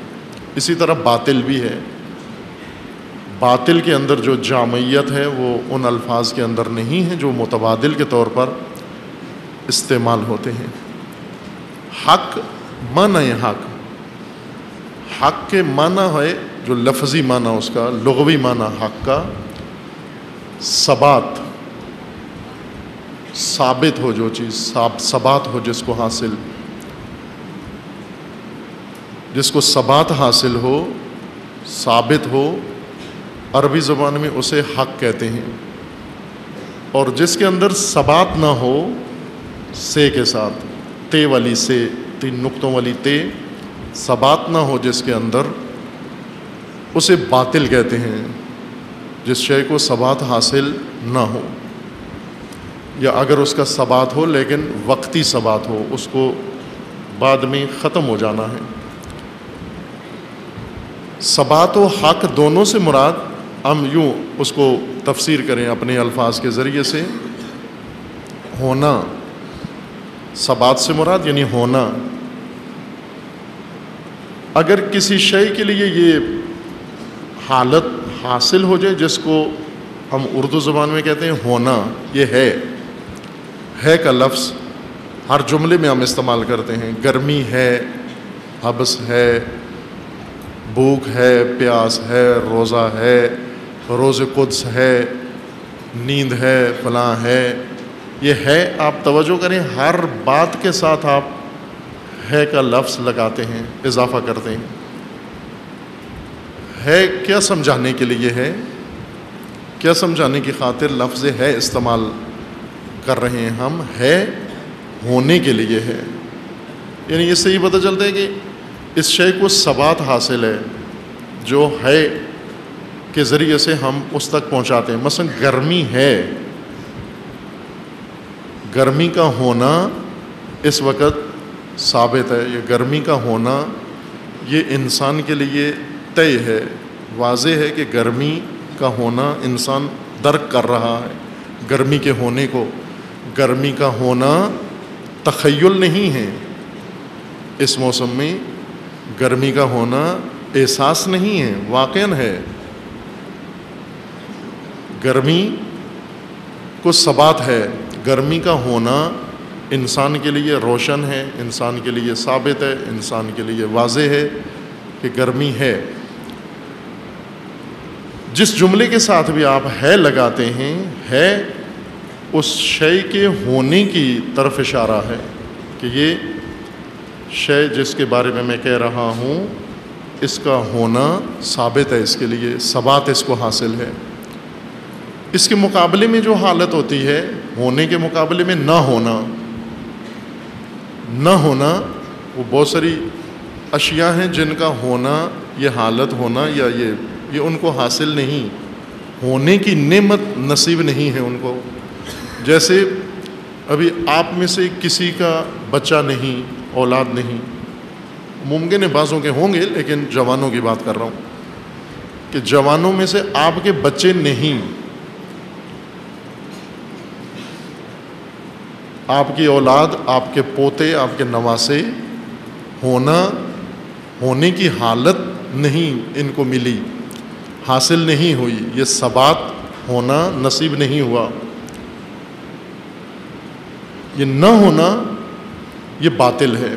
Speaker 1: اسی طرح باطل بھی ہے، باطل کے اندر جو جامعیت ہے وہ ان الفاظ کے اندر نہیں ہے جو متبادل کے طور پر استعمال ہوتے ہیں۔ حق معنی حق، حق کے معنی ہے جو لفظی معنی اس کا، لغوی معنی حق کا ثبات، ثابت ہو جو چیز، ثبات ہو جس کو حاصل، جس کو ثبات حاصل ہو، ثابت ہو، عربی زبان میں اسے حق کہتے ہیں۔ اور جس کے اندر ثبات نہ ہو، سے کے ساتھ، تے والی سے، 3 نقطوں والی تے، ثبات نہ ہو جس کے اندر، اسے باطل کہتے ہیں، جس شے کو ثبات حاصل نہ ہو، یا اگر اس کا ثبات ہو لیکن وقتی ثبات ہو، اس کو بعد میں ختم ہو جانا ہے۔ ثبات و حق دونوں سے مراد، ہم یوں اس کو تفسیر کریں اپنے الفاظ کے ذریعے سے، ہونا، ثبات سے مراد یعنی ہونا۔ اگر کسی شے کے لیے یہ حالت حاصل ہو جائے جس کو ہم اردو زبان میں کہتے ہیں ہونا، یہ ہے کا لفظ ہر جملے میں ہم استعمال کرتے ہیں، گرمی ہے، حبس ہے، بھوک ہے، پیاس ہے، روزہ ہے، روز قدس ہے، نیند ہے، فلاں ہے، یہ ہے۔ آپ توجہ کریں، ہر بات کے ساتھ آپ ہے کا لفظ لگاتے ہیں، اضافہ کرتے ہیں۔ ہے کیا سمجھانے کے لیے ہے، کیا سمجھانے کی خاطر لفظ ہے استعمال کر رہے ہیں ہم؟ ہے ہونے کے لیے ہے، یعنی اس سے یہ پتہ چلتا ہے کہ اس شے کو ثبات حاصل ہے جو ہے کے ذریعے سے ہم اس تک پہنچاتے ہیں۔ مثلا گرمی ہے، گرمی کا ہونا اس وقت ثابت ہے، یہ گرمی کا ہونا یہ انسان کے لیے طے ہے، واضح ہے کہ گرمی کا ہونا انسان درک کر رہا ہے گرمی کے ہونے کو۔ گرمی کا ہونا تخیل نہیں ہے، اس موسم میں گرمی کا ہونا احساس نہیں ہے، واقعاً ہے۔ گرمی کو ثبات ہے، گرمی کا ہونا انسان کے لیے روشن ہے، انسان کے لیے ثابت ہے، انسان کے لیے واضح ہے کہ گرمی ہے۔ جس جملے کے ساتھ بھی آپ ہے لگاتے ہیں، ہے اس شے کے ہونے کی طرف اشارہ ہے کہ یہ شے جس کے بارے میں کہہ رہا ہوں اس کا ہونا ثابت ہے، اس کے لیے ثبات اس کو حاصل ہے۔ اس کے مقابلے میں جو حالت ہوتی ہے، ہونے کے مقابلے میں نہ ہونا، نہ ہونا، وہ بہت ساری اشیاء ہیں جن کا ہونا، یہ حالت ہونا یا یہ ان کو حاصل نہیں، ہونے کی نعمت نصیب نہیں ہے ان کو۔ جیسے ابھی آپ میں سے کسی کا بچہ نہیں، اولاد نہیں، ممکن ہے بعضوں کے ہوں گے لیکن جوانوں کی بات کر رہا ہوں کہ جوانوں میں سے آپ کے بچے نہیں، آپ کی اولاد، آپ کے پوتے، آپ کے نواسے ہونے کی حالت نہیں ان کو ملی، حاصل نہیں ہوئی، یہ ثبات ہونا نصیب نہیں ہوا. یہ نہ ہونا یہ باطل ہے.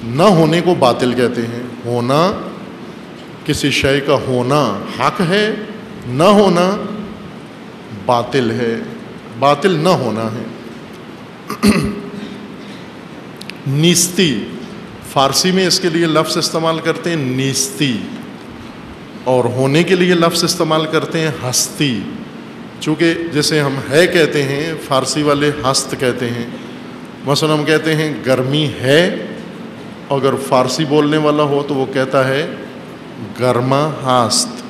Speaker 1: نہ ہونے کو باطل کہتے ہیں. ہونا، کسی شے کا ہونا حق ہے، نہ ہونا باطل ہے. باطل نہ ہونا ہے. نیستی، فارسی میں اس کے لیے لفظ استعمال کرتے ہیں نیستی، اور ہونے کے لیے لفظ استعمال کرتے ہیں ہستی. چونکہ جیسے ہم ہے کہتے ہیں، فارسی والے ہست کہتے ہیں. مثلا ہم کہتے ہیں گرمی ہے، اگر فارسی بولنے والا ہو تو وہ کہتا ہے گرما ہاست.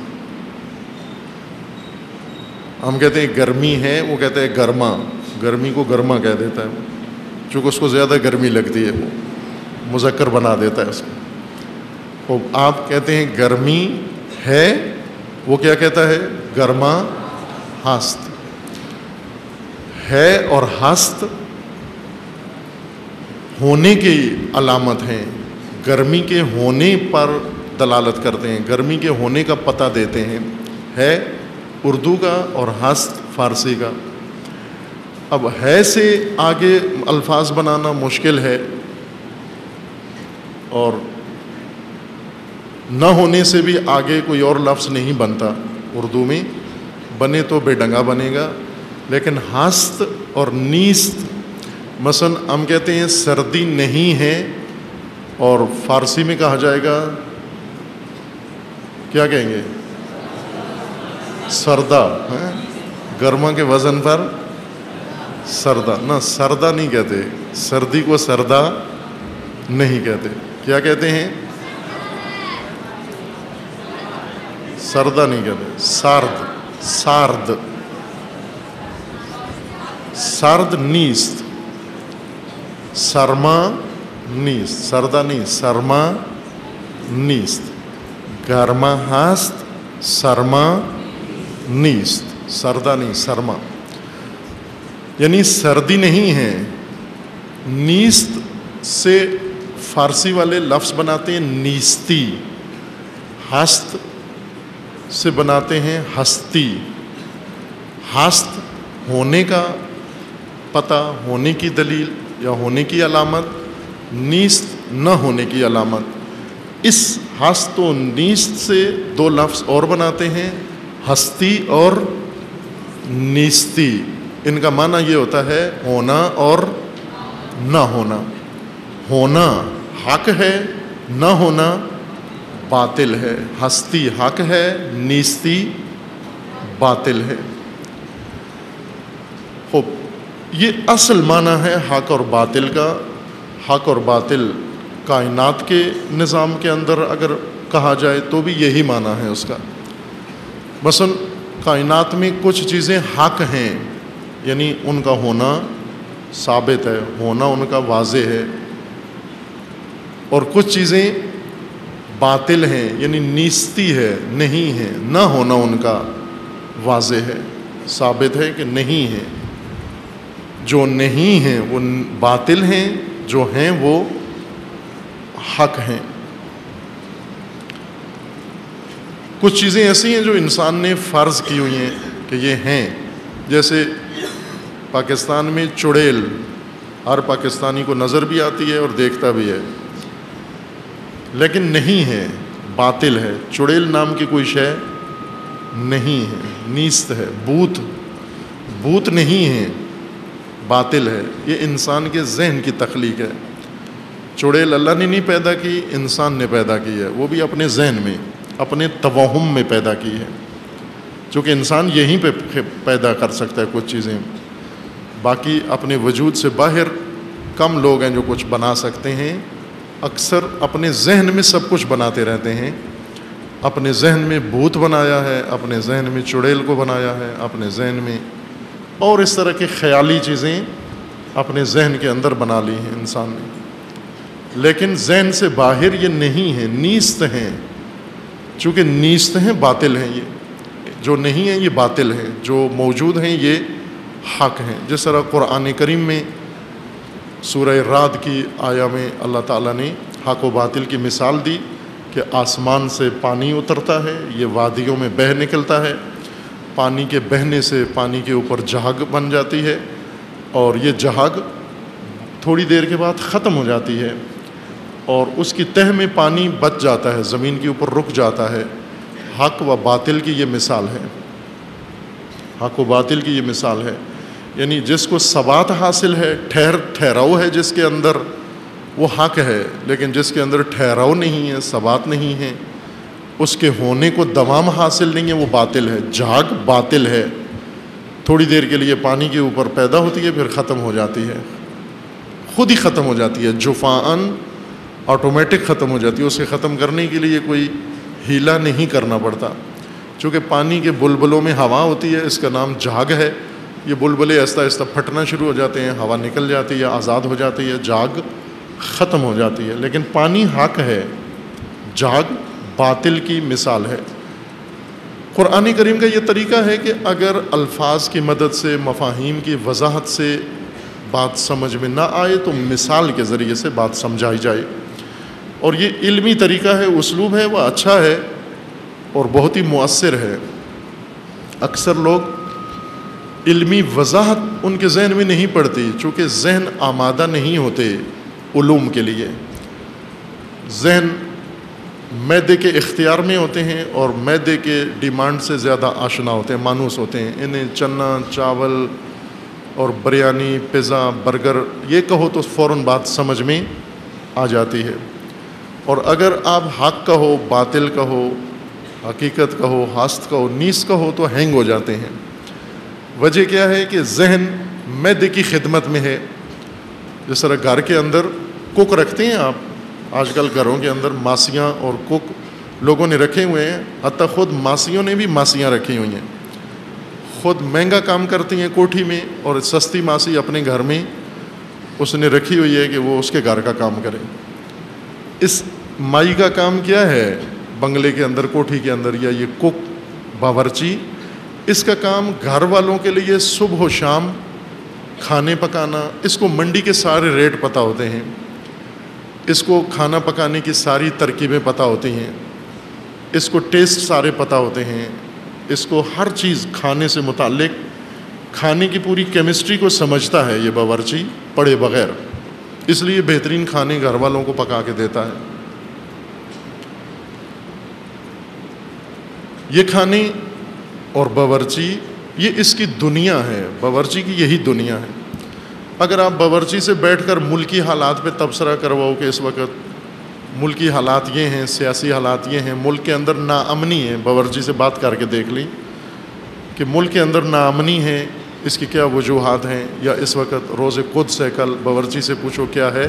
Speaker 1: ہم کہتے ہیں گرمی ہے، وہ کہتا ہے گرما. گرمی کو گرما کہہ دیتا ہے، چونکہ اس کو زیادہ گرمی لگتی ہے، وہ مذکر بنا دیتا ہے اس کو. آپ کہتے ہیں گرمی ہے، وہ کیا کہتا ہے گرما ہست. ہے اور ہست ہونے کی علامت ہیں، گرمی کے ہونے پر دلالت کرتے ہیں، گرمی کے ہونے کا پتہ دیتے ہیں. ہے اردو کا اور ہست فارسی کا. اب ہے سے آگے الفاظ بنانا مشکل ہے، اور نہ ہونے سے بھی آگے کوئی اور لفظ نہیں بنتا اردو میں. بنے تو بے ڈنگا بنے گا. لیکن ہست اور نیست، مثلا ہم کہتے ہیں سردی نہیں ہے، اور فارسی میں کہا جائے گا کیا کہیں گے سردہ. گرما کے وزن پر سردہ. نہ سردہ نہیں کہتے، سردی کو سردہ نہیں کہتے. کیا کہتے ہیں؟ سردہ نہیں کہتے، سارد. سارد، سرد نیست، سرما نیست. سردہ نہیں، سرما نیست. گرما هست، سرما نیست. سردہ نہیں، سرما. یعنی سردی نہیں ہے. نیست سے فارسی والے لفظ بناتے ہیں نیستی. ہست سے بناتے ہیں ہستی. ہست ہونے کا پتہ، ہونے کی دلیل یا ہونے کی علامت. نیست نہ ہونے کی علامت. اس ہست و نیست سے دو لفظ اور بناتے ہیں، ہستی اور نیستی. ان کا معنی یہ ہوتا ہے ہونا اور نہ ہونا. ہونا حق ہے، نہ ہونا باطل ہے. ہستی حق ہے، نیستی باطل ہے. خوب، یہ اصل معنی ہے حق اور باطل کا. حق اور باطل کائنات کے نظام کے اندر اگر کہا جائے تو بھی یہی معنی ہے اس کا. مثلا کائنات میں کچھ چیزیں حق ہیں، یعنی ان کا ہونا ثابت ہے، ہونا ان کا واضح ہے. اور کچھ چیزیں باطل ہیں، یعنی نیستی ہے، نہیں ہے، نہ ہونا ان کا واضح ہے، ثابت ہے کہ نہیں ہے. جو نہیں ہیں وہ باطل ہیں، جو ہیں وہ حق ہیں. کچھ چیزیں ایسی ہیں جو انسان نے فرض کی ہوئی ہیں کہ یہ ہیں. جیسے پاکستان میں چڑیل ہر پاکستانی کو نظر بھی آتی ہے اور دیکھتا بھی ہے، لیکن نہیں ہے، باطل ہے. چڑیل نام کی کوئی شے نہیں ہے، نیست ہے. بھوت نہیں ہے، باطل ہے. یہ انسان کے ذہن کی تخلیق ہے. چڑیل اللہ نے نہیں پیدا کی، انسان نے پیدا کی ہے، وہ بھی اپنے ذہن میں، اپنے توہم میں پیدا کی ہے. چونکہ انسان یہیں پہ پیدا کر سکتا ہے کچھ چیزیں، باقی اپنے وجود سے باہر کم لوگ ہیں جو کچھ بنا سکتے ہیں. اکثر اپنے ذہن میں سب کچھ بناتے رہتے ہیں. اپنے ذہن میں بھوت بنایا ہے، اپنے ذہن میں چڑیل کو بنایا ہے، اپنے ذہن میں اور اس طرح کی خیالی چیزیں اپنے ذہن کے اندر بنا لی ہیں انسان نے. لیکن ذہن سے باہر یہ نہیں ہیں، نیست ہیں. چونکہ نیست ہیں، باطل ہیں. یہ جو نہیں ہیں یہ باطل ہیں، جو موجود ہیں یہ حق ہیں. جس طرح قرآن کریم میں سورہ رعد کی آیا میں اللہ تعالیٰ نے حق و باطل کی مثال دی کہ آسمان سے پانی اترتا ہے، یہ وادیوں میں بہہ نکلتا ہے، پانی کے بہنے سے پانی کے اوپر جھاگ بن جاتی ہے، اور یہ جھاگ تھوڑی دیر کے بعد ختم ہو جاتی ہے، اور اس کی تہ میں پانی بچ جاتا ہے، زمین کے اوپر رک جاتا ہے۔ حق و باطل کی یہ مثال ہے، حق و باطل کی یہ مثال ہے، یعنی جس کو ثبات حاصل ہے، ٹھہراؤ ہے جس کے اندر، وہ حق ہے، لیکن جس کے اندر ٹھہراؤ نہیں ہے، ثبات نہیں ہے، اس کے ہونے کو دوام حاصل نہیں ہے، وہ باطل ہے۔ جھاگ باطل ہے، تھوڑی دیر کے لیے پانی کے اوپر پیدا ہوتی ہے، پھر ختم ہو جاتی ہے، خود ہی ختم ہو جاتی ہے، جفاءً آٹومیٹک ختم ہو جاتی ہے، اسے ختم کرنے کے لیے کوئی ہیلا نہیں کرنا پڑتا۔ چونکہ پانی کے بلبلوں میں ہوا ہوتی ہے، اس کا نام جھاگ ہے، یہ بلبلے آہستہ آہستہ پھٹنا شروع ہو جاتے ہیں، ہوا نکل جاتی ہے، آزاد ہو جاتی ہے، جھاگ ختم ہو جاتی ہے، لیکن پانی حق ہے، جھاگ باطل کی مثال ہے۔ قرآن کریم کا یہ طریقہ ہے کہ اگر الفاظ کی مدد سے، مفاہیم کی وضاحت سے بات سمجھ میں نہ آئے تو مثال کے ذریعے سے بات سمجھائی جائے، اور یہ علمی طریقہ ہے، اسلوب ہے، وہ اچھا ہے اور بہت ہی مؤثر ہے۔ اکثر لوگ علمی وضاحت ان کے ذہن میں نہیں پڑتی، چونکہ ذہن آمادہ نہیں ہوتے علوم کے لیے، ذہن معدے کے اختیار میں ہوتے ہیں اور معدے کے ڈیمانڈ سے زیادہ آشنا ہوتے ہیں، مانوس ہوتے ہیں، انہیں چنا چاول اور بریانی، پیزا، برگر یہ کہو تو فوراً بات سمجھ میں آ جاتی ہے، اور اگر آپ حق کہو، باطل کہو، حقیقت کہو، ہست کہو، نیس کہو تو ہینگ ہو جاتے ہیں۔ وجہ کیا ہے کہ ذہن معدے کی خدمت میں ہے۔ جس طرح گھر کے اندر کوک رکھتے ہیں آپ، آج کل گھروں کے اندر ماسیاں اور کوک لوگوں نے رکھے ہوئے ہیں، حتیٰ خود ماسیوں نے بھی ماسیاں رکھی ہوئی ہیں، خود مہنگا کام کرتی ہیں کوٹھی میں، اور سستی ماسی اپنے گھر میں اس نے رکھی ہوئی ہے کہ وہ اس کے گھر کا کام کرے۔ اس مائی کا کام کیا ہے بنگلے کے اندر، کوٹھی کے اندر، یا یہ کوک باورچی، اس کا کام گھر والوں کے لیے صبح و شام کھانے پکانا۔ اس کو منڈی کے سارے ریٹ پتہ ہوتے ہیں، اس کو کھانا پکانے کی ساری ترکیبیں پتہ ہوتی ہیں، اس کو ٹیسٹ سارے پتہ ہوتے ہیں، اس کو ہر چیز کھانے سے متعلق، کھانے کی پوری کیمسٹری کو سمجھتا ہے یہ باورچی پڑھے بغیر، اس لیے بہترین کھانے گھر والوں کو پکا کے دیتا ہے۔ یہ کھانے اور باورچی، یہ اس کی دنیا ہے، باورچی کی یہی دنیا ہے۔ اگر آپ باورچی سے بیٹھ کر ملکی حالات پہ تبصرہ کرواؤ کہ اس وقت ملکی حالات یہ ہیں، سیاسی حالات یہ ہیں، ملک کے اندر ناامنی ہے، باورچی سے بات کر کے دیکھ لیں کہ ملک کے اندر ناامنی ہے، اس کی کیا وجوہات ہیں، یا اس وقت روز قدس ہے، کل باورچی سے پوچھو کیا ہے،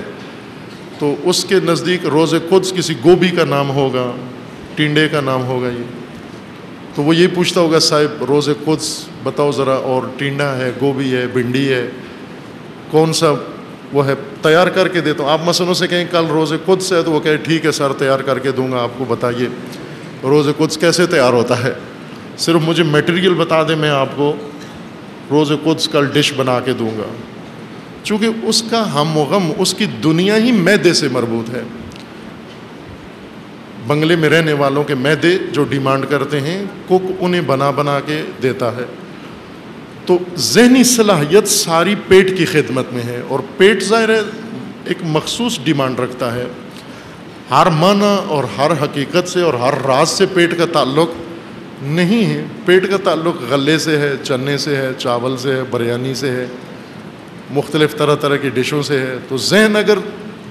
Speaker 1: تو اس کے نزدیک روز قدس کسی گوبھی کا نام ہوگا، ٹینڈے کا نام ہوگا، یہ تو وہ یہ پوچھتا ہوگا صاحب روز قدس بتاؤ ذرا، اور ٹینڈا ہے، گوبھی ہے، بھنڈی ہے، کون سا وہ ہے، تیار کر کے دیتا ہوں۔ آپ مثلاً سے کہیں کل روز قدس ہے تو وہ کہے ٹھیک ہے سر تیار کر کے دوں گا آپ کو، بتائیے روز قدس کیسے تیار ہوتا ہے، صرف مجھے میٹیریل بتا دیں، میں آپ کو روز قدس کل ڈش بنا کے دوں گا۔ چونکہ اس کا ہم و غم، اس کی دنیا ہی معدے سے مربوط ہے۔ بنگلے میں رہنے والوں کے معدے جو ڈیمانڈ کرتے ہیں، کوک انہیں بنا بنا کے دیتا ہے۔ تو ذہنی صلاحیت ساری پیٹ کی خدمت میں ہے، اور پیٹ ظاہر ہے ایک مخصوص ڈیمانڈ رکھتا ہے، ہر معنی اور ہر حقیقت سے اور ہر راز سے پیٹ کا تعلق نہیں ہے۔ پیٹ کا تعلق غلے سے ہے، چنے سے ہے، چاول سے ہے، بریانی سے ہے، مختلف طرح طرح کی ڈشوں سے ہے۔ تو ذہن اگر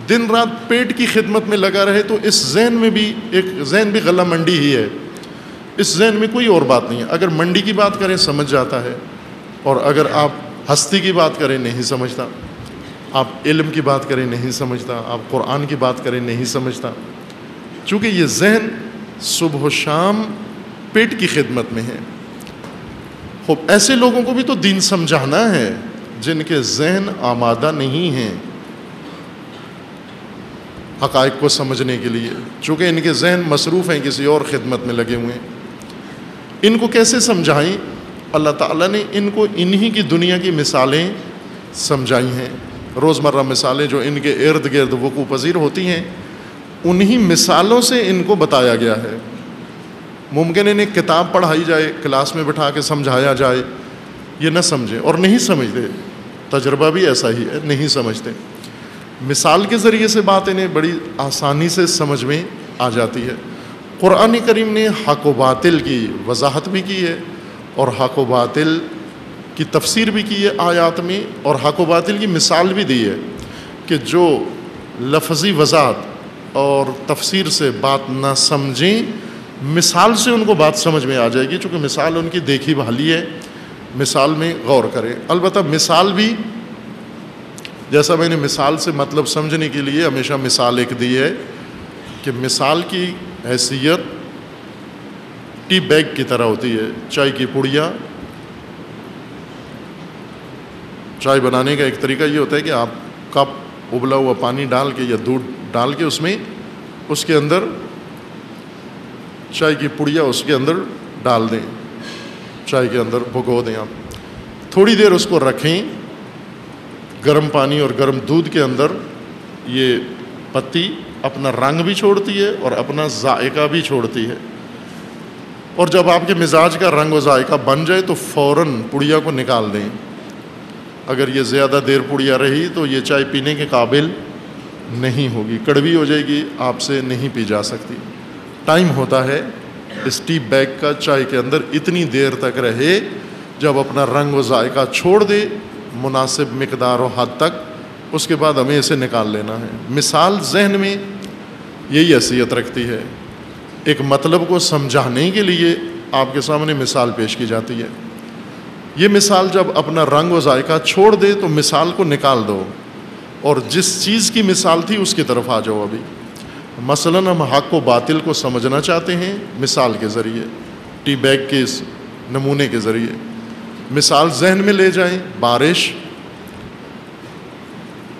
Speaker 1: دن رات پیٹ کی خدمت میں لگا رہے تو اس ذہن میں بھی ایک ذہن بھی غلہ منڈی ہی ہے، اس ذہن میں کوئی اور بات نہیں ہے۔ اگر منڈی کی بات کریں سمجھ جاتا ہے، اور اگر آپ ہستی کی بات کریں نہیں سمجھتا، آپ علم کی بات کریں نہیں سمجھتا، آپ قرآن کی بات کریں نہیں سمجھتا، چونکہ یہ ذہن صبح و شام پیٹ کی خدمت میں ہے۔ خوب ایسے لوگوں کو بھی تو دین سمجھانا ہے جن کے ذہن آمادہ نہیں ہیں حقائق کو سمجھنے کے لیے، چونکہ ان کے ذہن مصروف ہیں، کسی اور خدمت میں لگے ہوئے ہیں۔ ان کو کیسے سمجھائیں؟ اللہ تعالیٰ نے ان کو انہی کی دنیا کی مثالیں سمجھائی ہیں، روزمرہ مثالیں جو ان کے ارد گرد وقوع پذیر ہوتی ہیں، انہی مثالوں سے ان کو بتایا گیا ہے. ممکن ہے انہیں کتاب پڑھائی جائے, کلاس میں بٹھا کے سمجھایا جائے, یہ نہ سمجھیں اور نہیں سمجھتے. تجربہ بھی ایسا ہی ہے, نہیں سمجھتے. مثال کے ذریعے سے بات انہیں بڑی آسانی سے سمجھ میں آ جاتی ہے. قرآن کریم نے حق و باطل کی وضاحت بھی کی ہے اور حق و باطل کی تفسیر بھی کی ہے آیات میں, اور حق و باطل کی مثال بھی دی ہے کہ جو لفظی وضاحت اور تفسیر سے بات نہ سمجھیں, مثال سے ان کو بات سمجھ میں آ جائے گی, چونکہ مثال ان کی دیکھی بھالی ہے, مثال میں غور کریں. البتہ مثال بھی, جیسا میں نے مثال سے مطلب سمجھنے کے لیے ہمیشہ مثال ایک دی ہے کہ مثال کی حیثیت ٹی بیگ کی طرح ہوتی ہے. چائے کی پڑیا, چائے بنانے کا ایک طریقہ یہ ہوتا ہے کہ آپ کپ ابلا ہوا پانی ڈال کے یا دودھ ڈال کے اس کے اندر چائے کی پڑیا اس کے اندر ڈال دیں, چائے کے اندر بھگو دیں. آپ تھوڑی دیر اس کو رکھیں گرم پانی اور گرم دودھ کے اندر. یہ پتی اپنا رنگ بھی چھوڑتی ہے اور اپنا ذائقہ بھی چھوڑتی ہے, اور جب آپ کے مزاج کا رنگ و ذائقہ بن جائے تو فوراً پڑیا کو نکال دیں. اگر یہ زیادہ دیر پڑیا رہی تو یہ چائے پینے کے قابل نہیں ہوگی, کڑوی ہو جائے گی, آپ سے نہیں پی جا سکتی. ٹائم ہوتا ہے اس ٹی بیگ کا چائے کے اندر اتنی دیر تک رہے جب اپنا رنگ و ذائقہ چھوڑ دے مناسب مقدار و حد تک, اس کے بعد ہمیں اسے نکال لینا ہے. مثال ذہن میں یہی حیثیت رکھتی ہے, ایک مطلب کو سمجھانے کے لیے آپ کے سامنے مثال پیش کی جاتی ہے. یہ مثال جب اپنا رنگ و ذائقہ چھوڑ دے تو مثال کو نکال دو اور جس چیز کی مثال تھی اس کی طرف آ جاؤ. ابھی مثلاً ہم حق و باطل کو سمجھنا چاہتے ہیں مثال کے ذریعے, ٹی بیگ کے اس نمونے کے ذریعے. مثال ذہن میں لے جائیں, بارش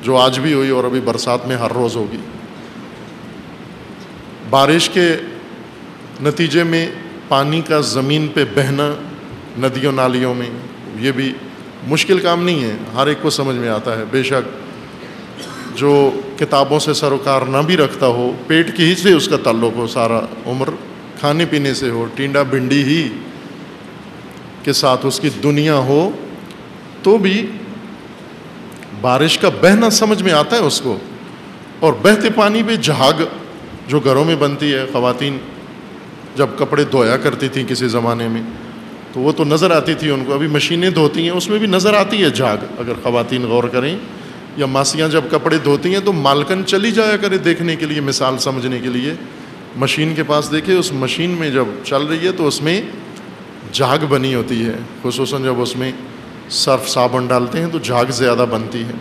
Speaker 1: جو آج بھی ہوئی اور ابھی برسات میں ہر روز ہوگی. بارش کے نتیجے میں پانی کا زمین پہ بہنا ندیوں نالیوں میں, یہ بھی مشکل کام نہیں ہے, ہر ایک کو سمجھ میں آتا ہے. بے شک جو کتابوں سے سروکار نہ بھی رکھتا ہو, پیٹ کی ہی سے اس کا تعلق ہو, سارا عمر کھانے پینے سے ہو, ٹینڈا بھنڈی ہی کے ساتھ اس کی دنیا ہو, تو بھی بارش کا بہنا سمجھ میں آتا ہے اس کو. اور بہتے پانی پہ جھاگ جو گھروں میں بنتی ہے, خواتین جب کپڑے دھویا کرتی تھیں کسی زمانے میں تو وہ تو نظر آتی تھی ان کو, ابھی مشینیں دھوتی ہیں اس میں بھی نظر آتی ہے جھاگ, اگر خواتین غور کریں. یا ماسیاں جب کپڑے دھوتی ہیں تو مالکن چلی جایا کرے دیکھنے کے لیے, مثال سمجھنے کے لیے, مشین کے پاس دیکھے, اس مشین میں جب چل رہی ہے تو اس میں جھاگ بنی ہوتی ہے, خصوصاً جب اس میں سرف صابن ڈالتے ہیں تو جھاگ زیادہ بنتی ہے.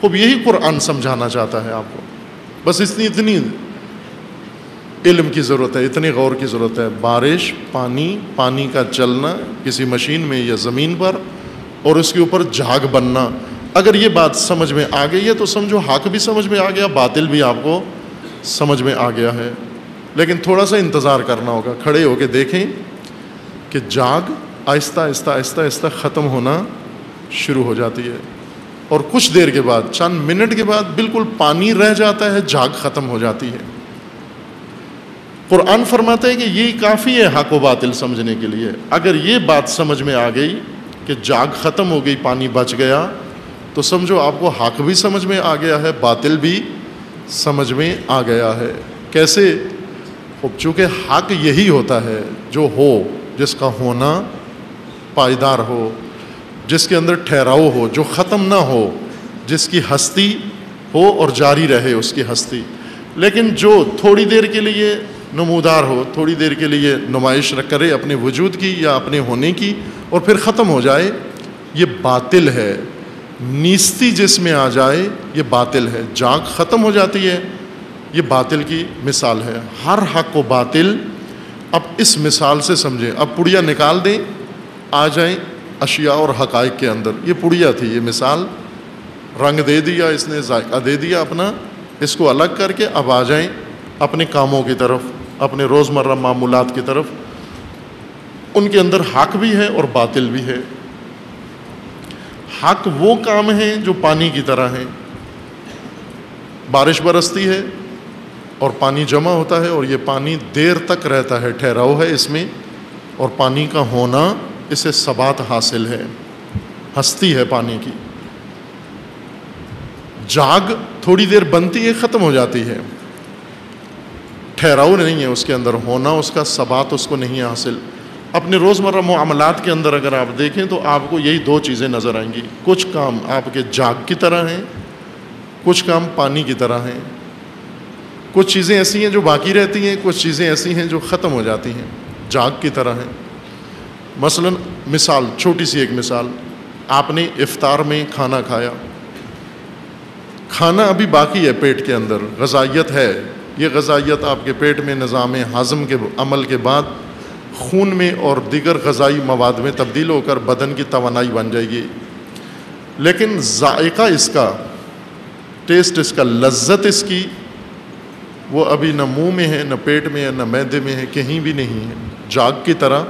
Speaker 1: خوب یہی قرآن سمجھانا چاہتا ہے آپ کو, بس اتنی علم کی ضرورت ہے, اتنے غور کی ضرورت ہے. بارش, پانی کا چلنا کسی مشین میں یا زمین پر, اور اس کے اوپر جھاگ بننا. اگر یہ بات سمجھ میں آ گئی ہے تو سمجھو حق بھی سمجھ میں آ گیا, باطل بھی آپ کو سمجھ میں آ گیا ہے. لیکن تھوڑا سا انتظار کرنا ہوگا, کھڑے ہو کے دیکھیں کہ جھاگ آہستہ آہستہ آہستہ آہستہ ختم ہونا شروع ہو جاتی ہے, اور کچھ دیر کے بعد, چند منٹ کے بعد بالکل پانی رہ جاتا ہے, جھاگ ختم ہو جاتی ہے. قرآن فرماتا ہے کہ یہ کافی ہے حق و باطل سمجھنے کے لیے. اگر یہ بات سمجھ میں آ گئی کہ جھاگ ختم ہو گئی, پانی بچ گیا, تو سمجھو آپ کو حق بھی سمجھ میں آ گیا ہے, باطل بھی سمجھ میں آ گیا ہے. کیسے؟ چونکہ حق یہی ہوتا ہے جو ہو, جس کا ہونا پائیدار ہو, جس کے اندر ٹھہراؤ ہو, جو ختم نہ ہو, جس کی ہستی ہو اور جاری رہے اس کی ہستی. لیکن جو تھوڑی دیر کے لیے نمودار ہو, تھوڑی دیر کے لیے نمائش کرے اپنے وجود کی یا اپنے ہونے کی اور پھر ختم ہو جائے, یہ باطل ہے. نیستی جس میں آ جائے یہ باطل ہے. جھاگ ختم ہو جاتی ہے, یہ باطل کی مثال ہے. ہر حق و باطل اب اس مثال سے سمجھیں. اب پڑیا نکال دیں, آ جائیں اشیاء اور حقائق کے اندر. یہ پڑیا تھی, یہ مثال, رنگ دے دیا اس نے, ذائقہ دے دیا اپنا, اس کو الگ کر کے اب آ جائیں اپنے کاموں کی طرف, اپنے روزمرہ معمولات کی طرف. ان کے اندر حق بھی ہے اور باطل بھی ہے. حق وہ کام ہیں جو پانی کی طرح ہیں. بارش برستی ہے, اور پانی جمع ہوتا ہے اور یہ پانی دیر تک رہتا ہے، ٹھہراؤ ہے اس میں، اور پانی کا ہونا اسے ثبات حاصل ہے، ہستی ہے پانی کی۔ جاگ تھوڑی دیر بنتی ہے، ختم ہو جاتی ہے، ٹھہراؤ نہیں ہے اس کے اندر، ہونا اس کا ثبات اس کو نہیں حاصل۔ اپنے روزمرہ معاملات کے اندر اگر آپ دیکھیں تو آپ کو یہی دو چیزیں نظر آئیں گی، کچھ کام آپ کے جاگ کی طرح ہیں، کچھ کام پانی کی طرح ہیں، کچھ چیزیں ایسی ہیں جو باقی رہتی ہیں، کچھ چیزیں ایسی ہیں جو ختم ہو جاتی ہیں، جاگ کی طرح ہیں۔ مثلا مثال، چھوٹی سی ایک مثال، آپ نے افطار میں کھانا کھایا، کھانا ابھی باقی ہے پیٹ کے اندر، غذائیت ہے، یہ غذائیت آپ کے پیٹ میں نظام ہضم کے عمل کے بعد خون میں اور دیگر غذائی مواد میں تبدیل ہو کر بدن کی توانائی بن جائے گی، لیکن ذائقہ اس کا، ٹیسٹ اس کا، لذت اس کی، وہ ابھی نہ منہ میں ہے، نہ پیٹ میں ہے، نہ معدے میں ہے، کہیں بھی نہیں ہے۔ جاگ کی طرح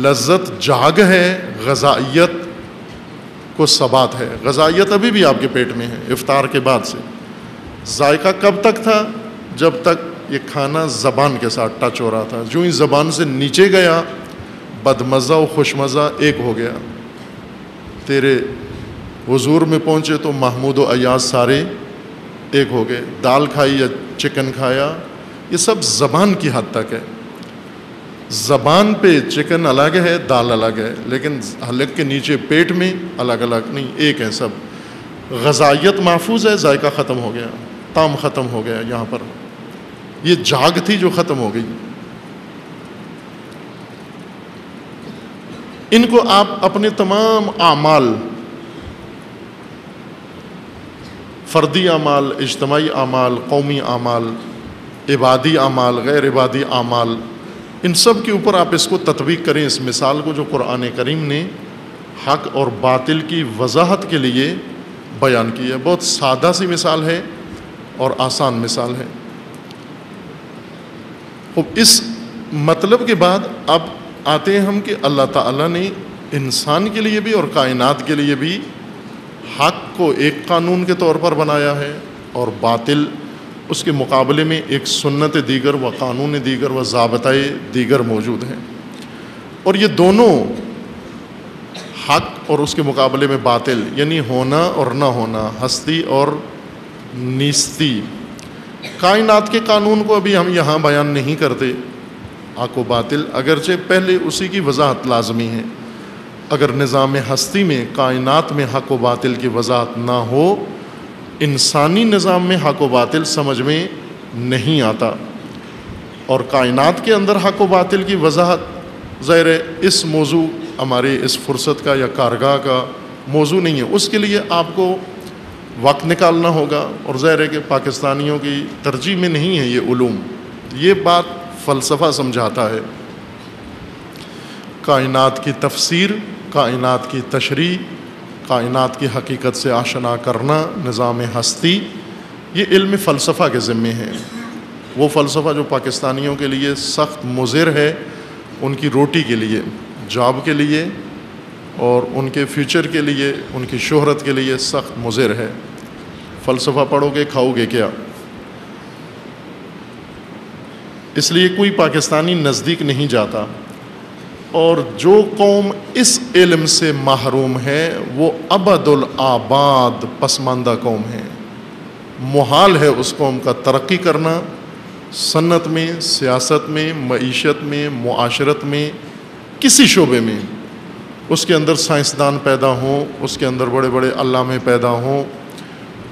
Speaker 1: لذت جاگ ہے، غذائیت کو ثبات ہے، غذائیت ابھی بھی آپ کے پیٹ میں ہے افطار کے بعد سے۔ ذائقہ کب تک تھا؟ جب تک یہ کھانا زبان کے ساتھ ٹچ ہو رہا تھا، جو ہی زبان سے نیچے گیا بدمزہ و خوشمزہ ایک ہو گیا، تیرے حضور میں پہنچے تو محمود و ایاز سارے ایک ہو گئے، دال کھائی یا چکن کھایا، یہ سب زبان کی حد تک ہے، زبان پہ چکن الگ ہے، دال الگ ہے، لیکن حلق کے نیچے پیٹ میں الگ الگ نہیں، ایک ہے سب۔ غذائیت محفوظ ہے، ذائقہ ختم ہو گیا، طعم ختم ہو گیا، یہاں پر یہ جاگ تھی جو ختم ہو گئی۔ ان کو آپ اپنے تمام اعمال، فردی اعمال، اجتماعی اعمال، قومی اعمال، عبادی اعمال، غیر عبادی اعمال، ان سب کے اوپر آپ اس کو تطبیق کریں، اس مثال کو جو قرآن کریم نے حق اور باطل کی وضاحت کے لیے بیان کی ہے۔ بہت سادہ سی مثال ہے اور آسان مثال ہے۔ اس مطلب کے بعد اب آتے ہیں ہم کہ اللہ تعالیٰ نے انسان کے لیے بھی اور کائنات کے لیے بھی حق کو ایک قانون کے طور پر بنایا ہے، اور باطل اس کے مقابلے میں ایک سنت دیگر و قانون دیگر و ضابطۂ دیگر موجود ہیں، اور یہ دونوں حق اور اس کے مقابلے میں باطل، یعنی ہونا اور نہ ہونا، ہستی اور نیستی، کائنات کے قانون کو ابھی ہم یہاں بیان نہیں کرتے، حق و باطل، اگرچہ پہلے اسی کی وضاحت لازمی ہے۔ اگر نظام ہستی میں، کائنات میں حق و باطل کی وضاحت نہ ہو، انسانی نظام میں حق و باطل سمجھ میں نہیں آتا، اور کائنات کے اندر حق و باطل کی وضاحت ظاہر ہے اس موضوع، ہمارے اس فرصت کا یا کارگاہ کا موضوع نہیں ہے، اس کے لیے آپ کو وقت نکالنا ہوگا، اور ظاہر ہے کہ پاکستانیوں کی ترجیح میں نہیں ہے یہ علوم، یہ بات فلسفہ سمجھاتا ہے۔ کائنات کی تفسیر، کائنات کی تشریح، کائنات کی حقیقت سے آشنا کرنا، نظام ہستی، یہ علم فلسفہ کے ذمے ہے۔ وہ فلسفہ جو پاکستانیوں کے لیے سخت مضر ہے، ان کی روٹی کے لیے، جاب کے لیے اور ان کے فیوچر کے لیے، ان کی شہرت کے لیے سخت مضر ہے۔ فلسفہ پڑھو گے کھاؤ گے کیا؟ اس لیے کوئی پاکستانی نزدیک نہیں جاتا، اور جو قوم اس علم سے محروم ہے وہ ابد الآباد پسماندہ قوم ہے۔ محال ہے اس قوم کا ترقی کرنا، صنعت میں، سیاست میں، معیشت میں، معاشرت میں، کسی شعبے میں اس کے اندر سائنسدان پیدا ہوں، اس کے اندر بڑے بڑے علامے پیدا ہوں،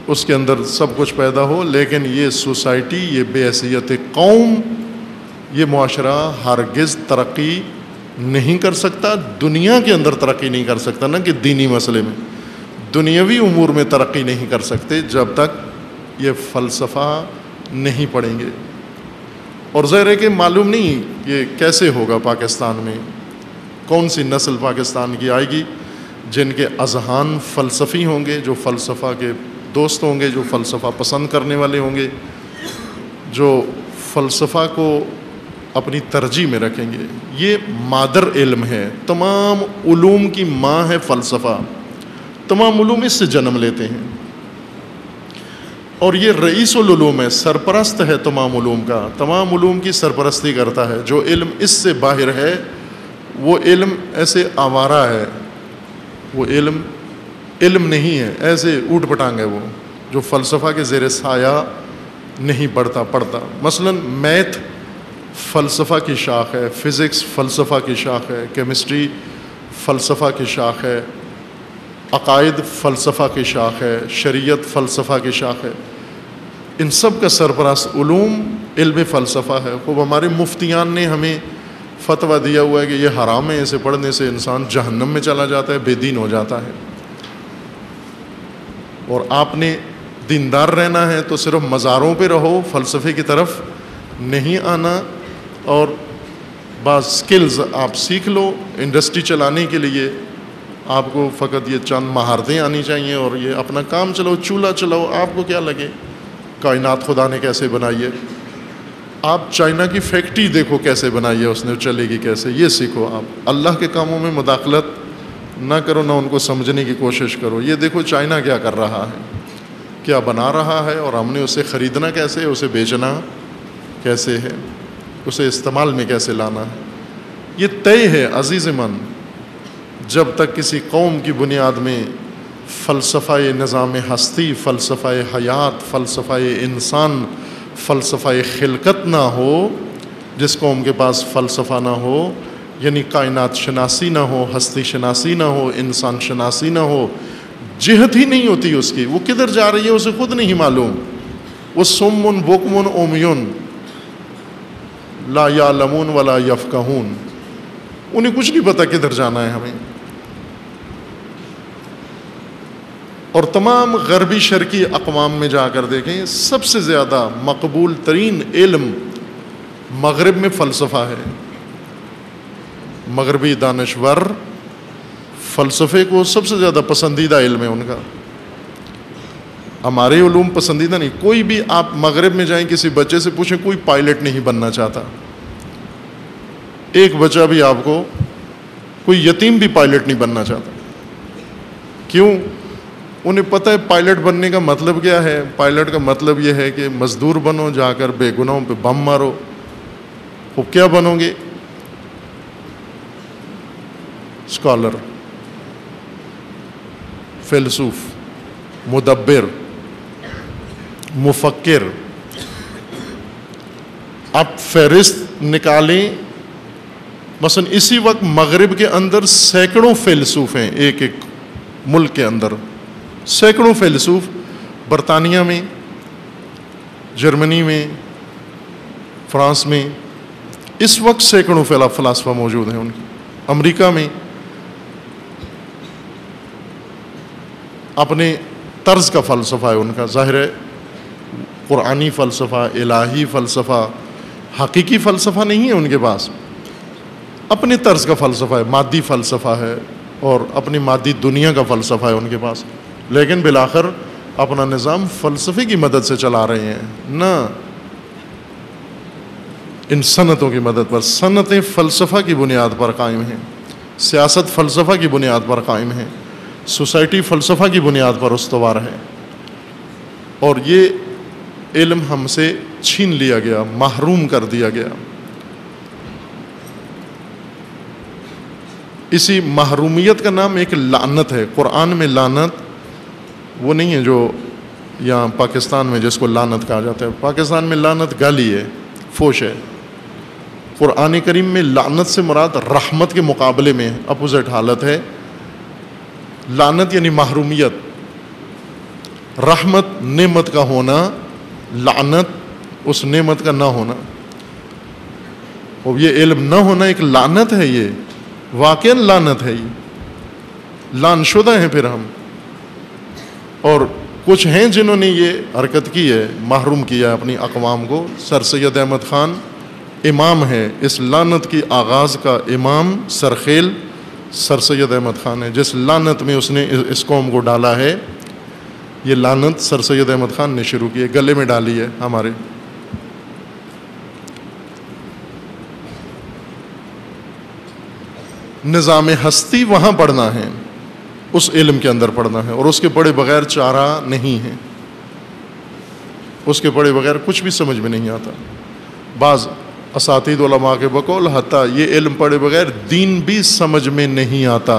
Speaker 1: اس کے اندر سب کچھ پیدا ہو، لیکن یہ سوسائٹی، یہ بے حیثیت قوم، یہ معاشرہ ہرگز ترقی نہیں کر سکتا، دنیا کے اندر ترقی نہیں کر سکتا، نہ کہ دینی مسئلے میں، دنیاوی امور میں ترقی نہیں کر سکتے جب تک یہ فلسفہ نہیں پڑھیں گے۔ اور ظاہر ہے کہ معلوم نہیں یہ کیسے ہوگا، پاکستان میں کون سی نسل پاکستان کی آئے گی جن کے اذہان فلسفی ہوں گے، جو فلسفہ کے دوست ہوں گے، جو فلسفہ پسند کرنے والے ہوں گے، جو فلسفہ کو اپنی ترجیح میں رکھیں گے۔ یہ مادر علم ہے، تمام علوم کی ماں ہے فلسفہ، تمام علوم اس سے جنم لیتے ہیں۔ اور یہ رئیس العلوم ہے، سرپرست ہے تمام علوم کا، تمام علوم کی سرپرستی کرتا ہے۔ جو علم اس سے باہر ہے وہ علم ایسے آوارہ ہے، وہ علم نہیں ہے، ایسے اوٹ پٹانگ ہے وہ، جو فلسفہ کے زیر سایہ نہیں پڑھتا۔ مثلا میتھ فلسفہ کی شاخ ہے، فزکس فلسفہ کی شاخ ہے، کیمسٹری فلسفہ کی شاخ ہے، عقائد فلسفہ کی شاخ ہے، شریعت فلسفہ کی شاخ ہے۔ ان سب کا سرپرست علوم علم فلسفہ ہے۔ خوب ہمارے مفتیان نے ہمیں فتویٰ دیا ہوا ہے کہ یہ حرام ہے، اسے پڑھنے سے انسان جہنم میں چلا جاتا ہے، بے دین ہو جاتا ہے۔ اور آپ نے دیندار رہنا ہے تو صرف مزاروں پہ رہو، فلسفے کی طرف نہیں آنا، اور بعض سکلز آپ سیکھ لو۔ انڈسٹری چلانے کے لیے آپ کو فقط یہ چند مہارتیں آنی چاہیے، اور یہ اپنا کام چلاؤ، چولہا چلاؤ، آپ کو کیا لگے کائنات خدا نے کیسے بنائی ہے۔ آپ چائنا کی فیکٹری دیکھو کیسے بنائی ہے اس نے، چلے گی کیسے، یہ سیکھو۔ آپ اللہ کے کاموں میں مداخلت نہ کرو، نہ ان کو سمجھنے کی کوشش کرو۔ یہ دیکھو چائنا کیا کر رہا ہے، کیا بنا رہا ہے، اور ہم نے اسے خریدنا کیسے ہے، اسے بیچنا کیسے ہے، اسے استعمال میں کیسے لانا ہے۔ یہ طے ہے عزیز من، جب تک کسی قوم کی بنیاد میں فلسفہ نظام ہستی، فلسفہ حیات، فلسفہ انسان، فلسفہ خلقت نہ ہو، جس قوم کے پاس فلسفہ نہ ہو، یعنی کائنات شناسی نہ ہو، ہستی شناسی نہ ہو، انسان شناسی نہ ہو، جہت ہی نہیں ہوتی اس کی، وہ کدھر جا رہی ہے اسے خود نہیں معلوم۔ وہ صم بکم عمی لا یعلمون ولا یفقہون، انہیں کچھ نہیں پتہ کدھر جانا ہے ہمیں۔ اور تمام غربی شرقی اقوام میں جا کر دیکھیں، سب سے زیادہ مقبول ترین علم مغرب میں فلسفہ ہے۔ مغربی دانشور فلسفے کو سب سے زیادہ پسندیدہ علم ہے ان کا۔ ہمارے علوم پسندیدہ نہیں۔ کوئی بھی آپ مغرب میں جائیں، کسی بچے سے پوچھیں، کوئی پائلٹ نہیں بننا چاہتا۔ ایک بچہ بھی آپ کو، کوئی یتیم بھی پائلٹ نہیں بننا چاہتا۔ کیوں؟ انہیں پتہ ہے پائلٹ بننے کا مطلب کیا ہے۔ پائلٹ کا مطلب یہ ہے کہ مزدور بنو، جا کر بے گناہوں پہ بم مارو۔ وہ کیا بنو گے؟ اسکالر، فیلسوف، مدبر، مفکر۔ آپ فہرست نکالیں، مثلا اسی وقت مغرب کے اندر سینکڑوں فیلسوف ہیں، ایک ملک کے اندر سینکڑوں فیلسوف۔ برطانیہ میں، جرمنی میں، فرانس میں اس وقت سینکڑوں فلاسفہ موجود ہیں ان کی۔ امریکہ میں اپنے طرز کا فلسفہ ہے ان کا، ظاہر ہے قرآنی فلسفہ، الہی فلسفہ، حقیقی فلسفہ نہیں ہے ان کے پاس، اپنے طرز کا فلسفہ ہے، مادی فلسفہ ہے، اور اپنی مادی دنیا کا فلسفہ ہے ان کے پاس، لیکن بالآخر اپنا نظام فلسفے کی مدد سے چلا رہے ہیں، نہ ان صنعتوں کی مدد پر۔ صنعتیں فلسفہ کی بنیاد پر قائم ہیں، سیاست فلسفہ کی بنیاد پر قائم ہے، سوسائٹی فلسفہ کی بنیاد پر استوار ہے، اور یہ علم ہم سے چھین لیا گیا، محروم کر دیا گیا۔ اسی محرومیت کا نام ایک لعنت ہے۔ قرآن میں لعنت وہ نہیں ہے جو یہاں پاکستان میں جس کو لعنت کہا جاتا ہے۔ پاکستان میں لعنت گالی ہے، فوش ہے۔ قرآن کریم میں لعنت سے مراد رحمت کے مقابلے میں اپوزٹ حالت ہے۔ لعنت یعنی محرومیت، رحمت نعمت کا ہونا، لعنت اس نعمت کا نہ ہونا۔ اور یہ علم نہ ہونا ایک لعنت ہے، یہ واقعاً لعنت ہے، یہ لعن شدہ ہیں پھر ہم۔ اور کچھ ہیں جنہوں نے یہ حرکت کی ہے، محروم کیا ہے اپنی اقوام کو۔ سر سید احمد خان امام ہے اس لعنت کی آغاز کا، امام سرخیل سر سید احمد خان ہے، جس لعنت میں اس نے اس قوم کو ڈالا ہے۔ یہ لعنت سر سید احمد خان نے شروع کی ہے، گلے میں ڈالی ہے ہمارے۔ نظام ہستی وہاں پڑھنا ہے، اس علم کے اندر پڑھنا ہے، اور اس کے پڑھے بغیر چارہ نہیں ہے۔ اس کے پڑھے بغیر کچھ بھی سمجھ میں نہیں آتا. بعض اساتید علماء کے بقول حتیٰ یہ علم پڑھے بغیر دین بھی سمجھ میں نہیں آتا،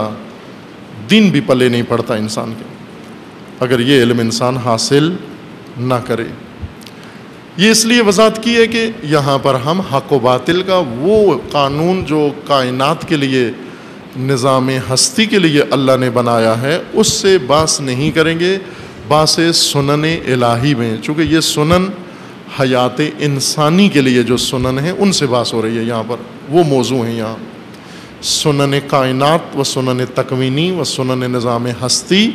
Speaker 1: دین بھی پلے نہیں پڑتا انسان کے اگر یہ علم انسان حاصل نہ کرے. یہ اس لیے وضاحت کی ہے کہ یہاں پر ہم حق و باطل کا وہ قانون جو کائنات کے لیے، نظام ہستی کے لیے اللہ نے بنایا ہے، اس سے بحث نہیں کریں گے. بحث سنن الہی میں، چونکہ یہ سنن حیات انسانی کے لیے جو سنن ہیں ان سے بحث ہو رہی ہے. یہاں پر وہ موضوع ہیں. یہاں سنن کائنات و سنن تکوینی و سنن نظام ہستی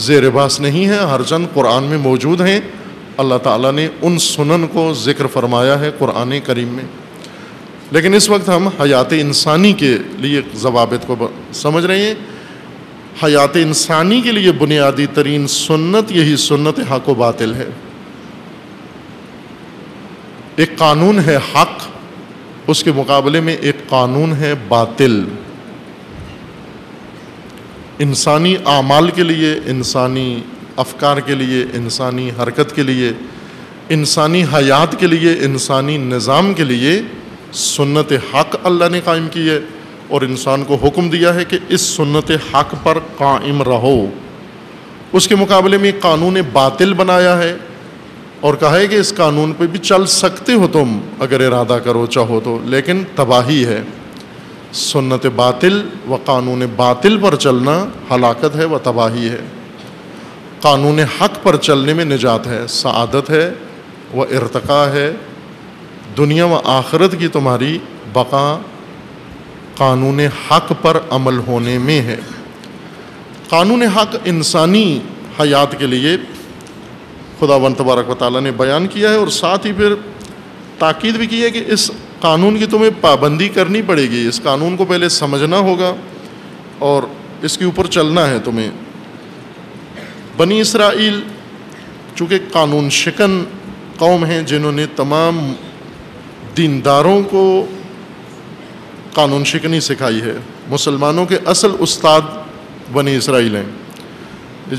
Speaker 1: زیر بحث نہیں ہے، ہر چند قرآن میں موجود ہیں. اللہ تعالیٰ نے ان سنن کو ذکر فرمایا ہے قرآن کریم میں. لیکن اس وقت ہم حیات انسانی کے لیے ضوابط کو سمجھ رہے ہیں. حیات انسانی کے لیے بنیادی ترین سنت یہی سنت حق و باطل ہے. ایک قانون ہے حق، اس کے مقابلے میں ایک قانون ہے باطل. انسانی اعمال کے لیے، انسانی افکار کے لیے، انسانی حرکت کے لیے، انسانی حیات کے لیے، انسانی نظام کے لیے سنت حق اللہ نے قائم کی ہے اور انسان کو حکم دیا ہے کہ اس سنت حق پر قائم رہو. اس کے مقابلے میں قانون باطل بنایا ہے اور کہا ہے کہ اس قانون پہ بھی چل سکتے ہو تم اگر ارادہ کرو چاہو تو، لیکن تباہی ہے. سنت باطل و قانون باطل پر چلنا ہلاکت ہے و تباہی ہے. قانون حق پر چلنے میں نجات ہے، سعادت ہے و ارتقاء ہے. دنیا و آخرت کی تمہاری بقا قانون حق پر عمل ہونے میں ہے. قانون حق انسانی حیات کے لیے خداوند تبارک و تعالیٰ نے بیان کیا ہے اور ساتھ ہی پھر تاکید بھی کی ہے کہ اس قانون کی تمہیں پابندی کرنی پڑے گی. اس قانون کو پہلے سمجھنا ہوگا اور اس کے اوپر چلنا ہے تمہیں. بنی اسرائیل چونکہ قانون شکن قوم ہیں جنہوں نے تمام دینداروں کو قانون شکنی سکھائی ہے. مسلمانوں کے اصل استاد بنی اسرائیل ہیں.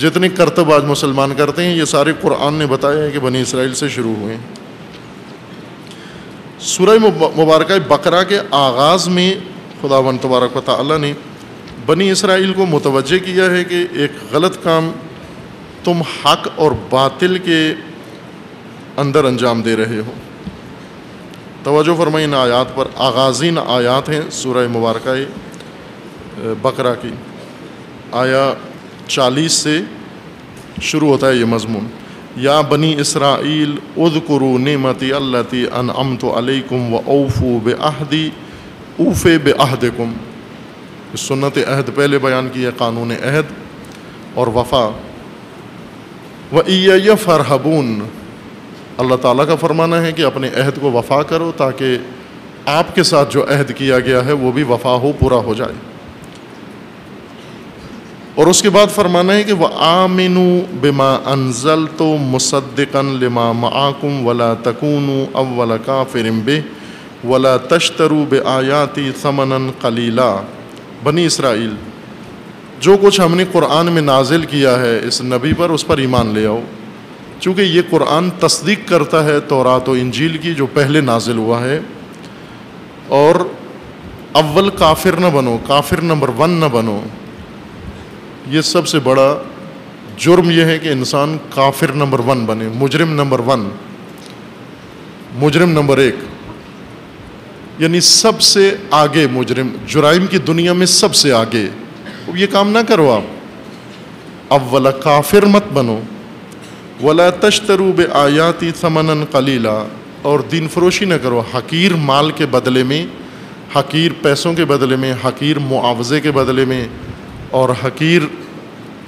Speaker 1: جتنے کرتب آج مسلمان کرتے ہیں یہ سارے قرآن نے بتایا ہے کہ بنی اسرائیل سے شروع ہوئے. سورہ مبارکہ بقرہ کے آغاز میں خداوند تبارک و تعالیٰ نے بنی اسرائیل کو متوجہ کیا ہے کہ ایک غلط کام تم حق اور باطل کے اندر انجام دے رہے ہو. توجہ فرمائیں ان آیات پر. آغازین آیات ہیں سورہ مبارکہ بقرہ کی. آیا 40 سے شروع ہوتا ہے یہ مضمون. یا بنی اسرائیل اذکروا نعمتی التی انعمت علیکم و اوفوا بعہدی اوف بعہدکم. سنت عہد پہلے بیان کی ہے، قانون عہد اور وفا. وَإِيَّیَّ فَارْحَبُونَ. اللہ تعالیٰ کا فرمانا ہے کہ اپنے عہد کو وفا کرو تاکہ آپ کے ساتھ جو عہد کیا گیا ہے وہ بھی وفا ہو، پورا ہو جائے. اور اس کے بعد فرمانا ہے کہ وَآمِنُوا بِمَا أَنزَلْتُ مُصَدِّقًا لِمَا مَعَكُمْ وَلَا تَكُونُوا أَوَّلَ كَافِرٍ بِهِ وَلَا تَشْتَرُوا بِآيَاتِي ثَمَنًا قَلِيلًا. بنی اسرائیل جو کچھ ہم نے قرآن میں نازل کیا ہے اس نبی پر، اس پر ایمان لے آؤ. چونکہ یہ قرآن تصدیق کرتا ہے تورات و انجیل کی جو پہلے نازل ہوا ہے. اور اول کافر نہ بنو، کافر نمبر 1 نہ بنو. یہ سب سے بڑا جرم یہ ہے کہ انسان کافر نمبر 1 بنے، مجرم نمبر 1، مجرم نمبر 1، یعنی سب سے آگے مجرم، جرائم کی دنیا میں سب سے آگے. یہ کام نہ کرو آپ. اول کافر مت بنو. ولا تشتروا بآیاتی ثمنا قلیلا. اور دین فروشی نہ کرو حقیر مال کے بدلے میں، حقیر پیسوں کے بدلے میں، حقیر معاوضے کے بدلے میں اور حقیر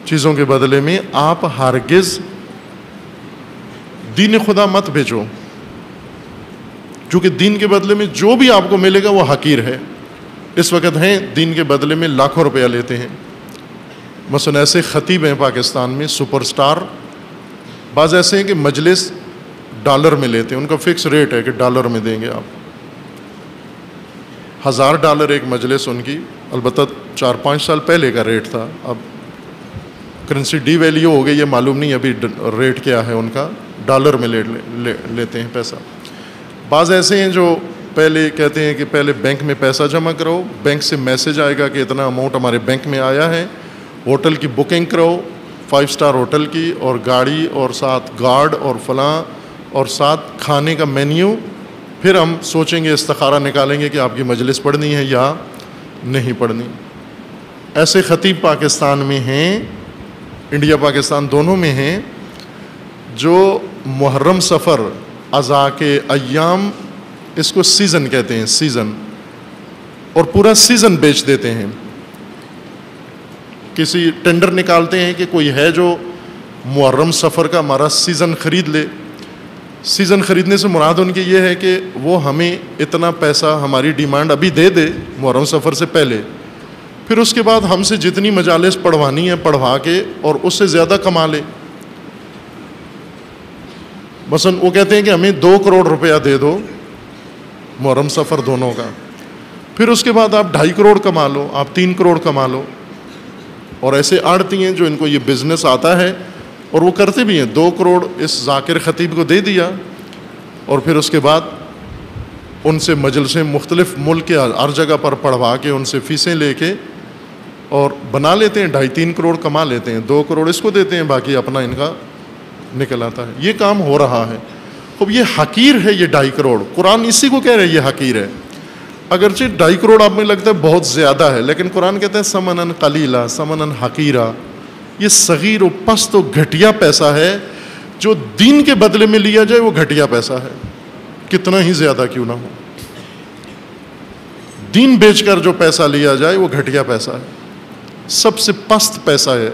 Speaker 1: چیزوں کے بدلے میں. آپ ہرگز دین خدا مت بیچو، کیونکہ دین کے بدلے میں جو بھی آپ کو ملے گا وہ حقیر ہے. اس وقت ہیں دین کے بدلے میں لاکھوں روپیہ لیتے ہیں. مثلا ایسے خطیب ہیں پاکستان میں سپر سٹار، بعض ایسے ہیں کہ مجلس ڈالر میں لیتے ہیں، ان کا فکس ریٹ ہے کہ ڈالر میں دیں گے آپ. $1000 ایک مجلس ان کی، البتہ 4-5 سال پہلے کا ریٹ تھا. اب کرنسی ڈی ویلیو ہو گئی، یہ معلوم نہیں ابھی ریٹ کیا ہے ان کا. ڈالر میں لیتے ہیں پیسہ. بعض ایسے ہیں جو پہلے کہتے ہیں کہ پہلے بینک میں پیسہ جمع کرو, بینک سے میسج آئے گا کہ اتنا اماؤنٹ ہمارے بینک میں آیا ہے, ہوٹل کی بکنگ کرو 5 اسٹار ہوٹل کی, اور گاڑی اور ساتھ گارڈ اور فلاں اور ساتھ کھانے کا مینیو, پھر ہم سوچیں گے استخارہ نکالیں گے کہ آپ کی مجلس پڑھنی ہے یا نہیں پڑھنی. ایسے خطیب پاکستان میں ہیں, انڈیا پاکستان دونوں میں ہیں, جو محرم سفر اضحیٰ کے ایام, اس کو سیزن کہتے ہیں, سیزن, اور پورا سیزن بیچ دیتے ہیں. کسی ٹینڈر نکالتے ہیں کہ کوئی ہے جو محرم سفر کا ہمارا سیزن خرید لے. سیزن خریدنے سے مراد ان کی یہ ہے کہ وہ ہمیں اتنا پیسہ, ہماری ڈیمانڈ ابھی دے دے محرم سفر سے پہلے, پھر اس کے بعد ہم سے جتنی مجالس پڑھوانی ہے پڑھوا کے اور اس سے زیادہ کما لے. مثلا وہ کہتے ہیں کہ ہمیں 2 کروڑ روپیہ دے دو محرم سفر دونوں کا, پھر اس کے بعد آپ 2.5 کروڑ کما لو, آپ 3 کروڑ کما لو. اور ایسے آڑتی ہیں جو ان کو یہ بزنس آتا ہے اور وہ کرتے بھی ہیں. 2 کروڑ اس ذاکر خطیب کو دے دیا, اور پھر اس کے بعد ان سے مجلسیں مختلف ملک کے ہر جگہ پر پڑھوا کے ان سے فیسیں لے کے اور بنا لیتے ہیں, 2.5-3 کروڑ کما لیتے ہیں. 2 کروڑ اس کو دیتے ہیں, باقی اپنا ان کا نکل آتا ہے. یہ کام ہو رہا ہے. اب یہ حقیر ہے, یہ 2.5 کروڑ. قرآن اسی کو کہہ رہے ہیں یہ حقیر ہے. اگرچہ 2.5 کروڑ آپ میں لگتا ہے بہت زیادہ ہے, لیکن قرآن کہتا ہے سمنن قلیلا سمنن حقیرا. یہ صغیر و پست و گھٹیا پیسہ ہے, جو دین کے بدلے میں لیا جائے وہ گھٹیا پیسہ ہے, کتنا ہی زیادہ کیوں نہ ہو. دین بیچ کر جو پیسہ لیا جائے وہ گھٹیا پیسہ ہے. سب سے پست پیسہ ہے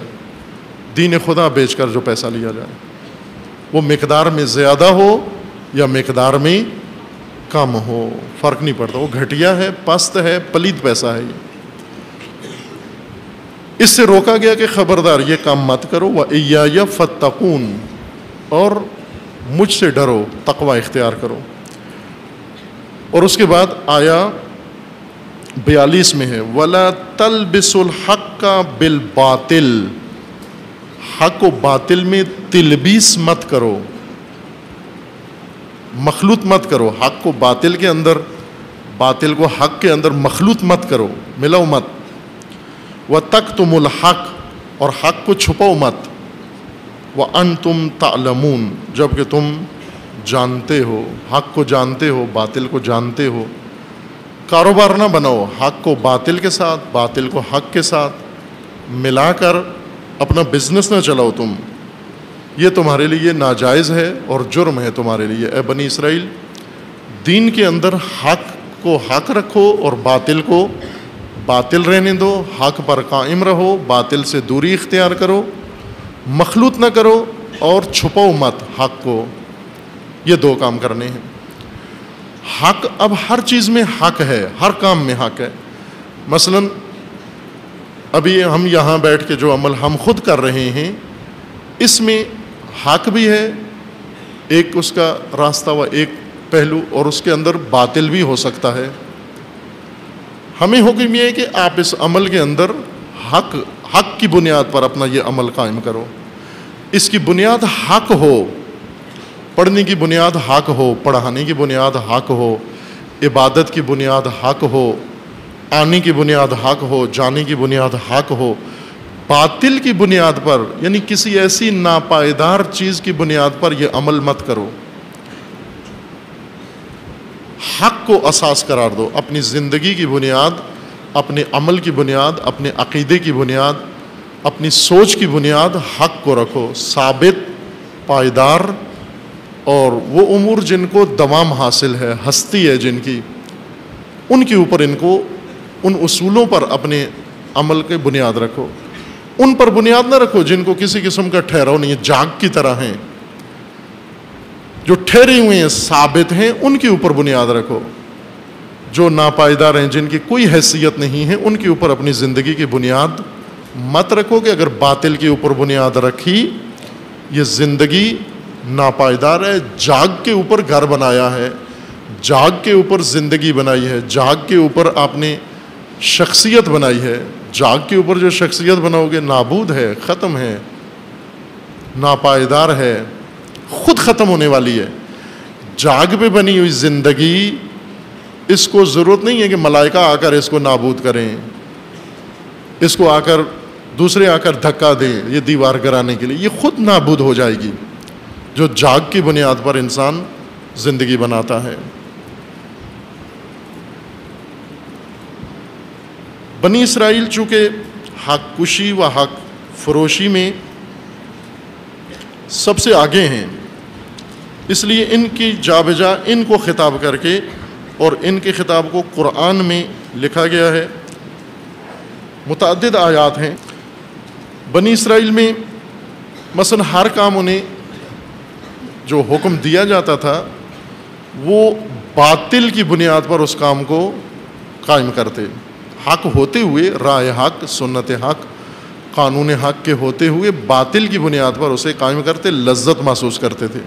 Speaker 1: دین خدا بیچ کر جو پیسہ لیا جائے, وہ مقدار میں زیادہ ہو یا مقدار میں کم ہو, فرق نہیں پڑتا. وہ گھٹیا ہے, پست ہے, پلید پیسہ ہے. اس سے روکا گیا کہ خبردار یہ کام مت کرو. وَإِيَّايَ فَاتَّقُونَ, اور مجھ سے ڈرو, تقوی اختیار کرو. اور اس کے بعد آیا 42 میں ہے وَلَا تَلْبِسُوا الْحَقَّ بِالْبَاطِلِ, حق و باطل میں تلبیس مت کرو, مخلوط مت کرو. حق کو باطل کے اندر, باطل کو حق کے اندر مخلوط مت کرو, ملاؤ مت. وَتَكْتُمُوا الْحَقَّ, اور حق کو چھپاؤ مت. وَأَنْتُمْ تَعْلَمُونَ, جب کہ تم جانتے ہو, حق کو جانتے ہو, باطل کو جانتے ہو. کاروبار نہ بناؤ حق کو باطل کے ساتھ, باطل کو حق کے ساتھ ملا کر اپنا بزنس نہ چلاؤ تم. یہ تمہارے لیے ناجائز ہے اور جرم ہے تمہارے لیے. اے بنی اسرائیل, دین کے اندر حق کو حق رکھو اور باطل کو باطل رہنے دو, حق پر قائم رہو, باطل سے دوری اختیار کرو, مخلوط نہ کرو اور چھپاؤ مت حق کو. یہ 2 کام کرنے ہیں. حق, اب ہر چیز میں حق ہے, ہر کام میں حق ہے. مثلا ابھی ہم یہاں بیٹھ کے جو عمل ہم خود کر رہے ہیں اس میں حق بھی ہے, ایک اس کا راستہ و ایک پہلو, اور اس کے اندر باطل بھی ہو سکتا ہے. ہمیں حکم یہ ہے کہ آپ اس عمل کے اندر حق کی بنیاد پر اپنا یہ عمل قائم کرو. اس کی بنیاد حق ہو, پڑھنے کی بنیاد حق ہو, پڑھانے کی بنیاد حق ہو, عبادت کی بنیاد حق ہو, آنے کی بنیاد حق ہو, جانے کی بنیاد حق ہو. باطل کی بنیاد پر, یعنی کسی ایسی ناپائیدار چیز کی بنیاد پر یہ عمل مت کرو. حق کو اساس قرار دو. اپنی زندگی کی بنیاد, اپنے عمل کی بنیاد, اپنے عقیدے کی بنیاد, اپنی سوچ کی بنیاد حق کو رکھو, ثابت, پائیدار. اور وہ امور جن کو دوام حاصل ہے, ہستی ہے جن کی, ان کے اوپر ان کو, ان اصولوں پر اپنے عمل کے بنیاد رکھو. ان پر بنیاد نہ رکھو جن کو کسی قسم کا ٹھہراؤ نہیں ہے, جاگ کی طرح ہیں, جو ٹھہرے ہوئے ہیں, ثابت ہیں, ان کے اوپر بنیاد رکھو. جو ناپائیدار ہیں, جن کی کوئی حیثیت نہیں ہے, ان کے اوپر اپنی زندگی کی بنیاد مت رکھو. کہ اگر باطل کے اوپر بنیاد رکھی, یہ زندگی ناپائیدار ہے. جاگ کے اوپر گھر بنایا ہے, جاگ کے اوپر زندگی بنائی ہے, جاگ کے اوپر آپ نے شخصیت بنائی ہے. جاگ کے اوپر جو شخصیت بناؤ گے نابود ہے, ختم ہے, ناپائیدار ہے. خود ختم ہونے والی ہے. جاگ پہ بنی ہوئی زندگی، اس کو ضرورت نہیں ہے کہ ملائکہ آ کر اس کو نابود کریں، اس کو آ کر دوسرے آ کر دھکا دیں یہ دیوار گرانے کے لیے. یہ خود نابود ہو جائے گی جو جاگ کی بنیاد پر انسان زندگی بناتا ہے. بنی اسرائیل چونکہ حق کشی و حق فروشی میں سب سے آگے ہیں، اس لیے ان کی جا بجا ان کو خطاب کر کے اور ان کے خطاب کو قرآن میں لکھا گیا ہے. متعدد آیات ہیں. بنی اسرائیل میں مثلا ہر کام انہیں جو حکم دیا جاتا تھا وہ باطل کی بنیاد پر اس کام کو قائم کرتے، حق ہوتے ہوئے، رائے حق، سنت حق، قانون حق کے ہوتے ہوئے باطل کی بنیاد پر اسے قائم کرتے، لذت محسوس کرتے تھے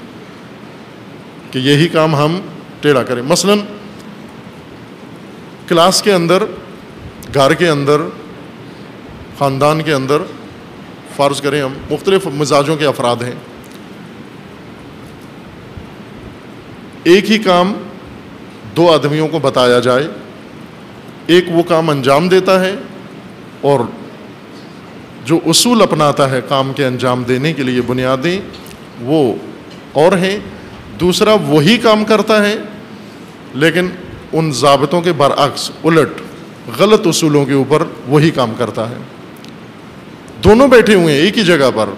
Speaker 1: کہ یہی کام ہم ٹیڑھا کریں. مثلا کلاس کے اندر، گھر کے اندر، خاندان کے اندر فرض کریں ہم مختلف مزاجوں کے افراد ہیں، ایک ہی کام دو آدمیوں کو بتایا جائے، ایک وہ کام انجام دیتا ہے اور جو اصول اپناتا ہے کام کے انجام دینے کے لیے بنیادیں وہ اور ہیں، دوسرا وہی کام کرتا ہے لیکن ان ضابطوں کے برعکس، الٹ غلط اصولوں کے اوپر وہی کام کرتا ہے. دونوں بیٹھے ہوئے ہیں ایک ہی جگہ پر.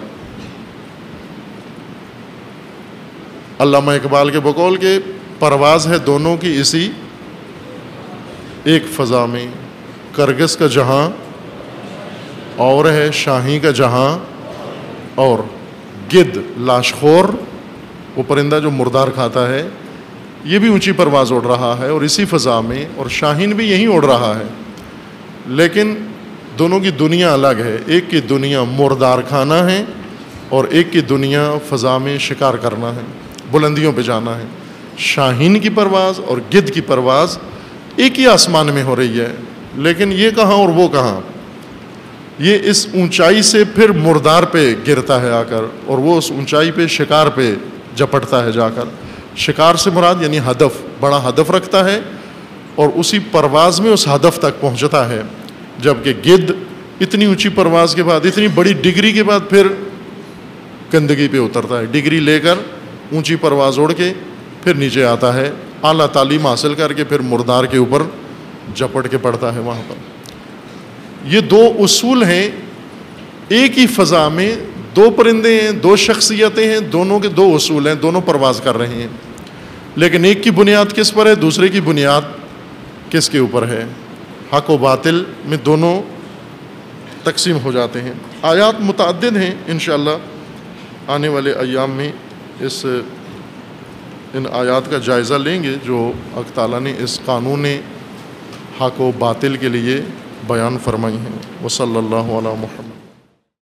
Speaker 1: علامہ اقبال کے بقول کے پرواز ہے دونوں کی اسی ایک فضا میں، کرگس کا جہاں اور ہے شاہی کا جہاں، اور گدھ لاشخور وہ پرندہ جو مردار کھاتا ہے یہ بھی اونچی پرواز اڑ رہا ہے اور اسی فضا میں، اور شاہین بھی یہیں اڑ رہا ہے، لیکن دونوں کی دنیا الگ ہے. ایک کی دنیا مردار کھانا ہے اور ایک کی دنیا فضا میں شکار کرنا ہے، بلندیوں پہ جانا ہے. شاہین کی پرواز اور گدھ کی پرواز ایک ہی آسمان میں ہو رہی ہے، لیکن یہ کہاں اور وہ کہاں. یہ اس اونچائی سے پھر مردار پہ گرتا ہے آ کر، اور وہ اس اونچائی پہ شکار پہ جپٹتا ہے جا کر. شکار سے مراد یعنی ہدف، بڑا ہدف رکھتا ہے اور اسی پرواز میں اس ہدف تک پہنچتا ہے. جبکہ گدھ اتنی اونچی پرواز کے بعد، اتنی بڑی ڈگری کے بعد پھر گندگی پہ اترتا ہے، ڈگری لے کر اونچی پرواز اڑ کے پھر نیچے آتا ہے، اعلیٰ تعلیم حاصل کر کے پھر مردار کے اوپر جپٹ کے پڑتا ہے وہاں پر. یہ دو اصول ہیں، ایک ہی فضا میں دو پرندے ہیں، دو شخصیتیں ہیں، دونوں کے دو اصول ہیں، دونوں پرواز کر رہے ہیں، لیکن ایک کی بنیاد کس پر ہے، دوسرے کی بنیاد کس کے اوپر ہے. حق و باطل میں دونوں تقسیم ہو جاتے ہیں. آیات متعدد ہیں، انشاءاللہ آنے والے ایام میں ان آیات کا جائزہ لیں گے جو حق تعالیٰ نے اس قانون حق و باطل کے لیے بیان فرمائی ہیں. وصلی اللہ علی محمد.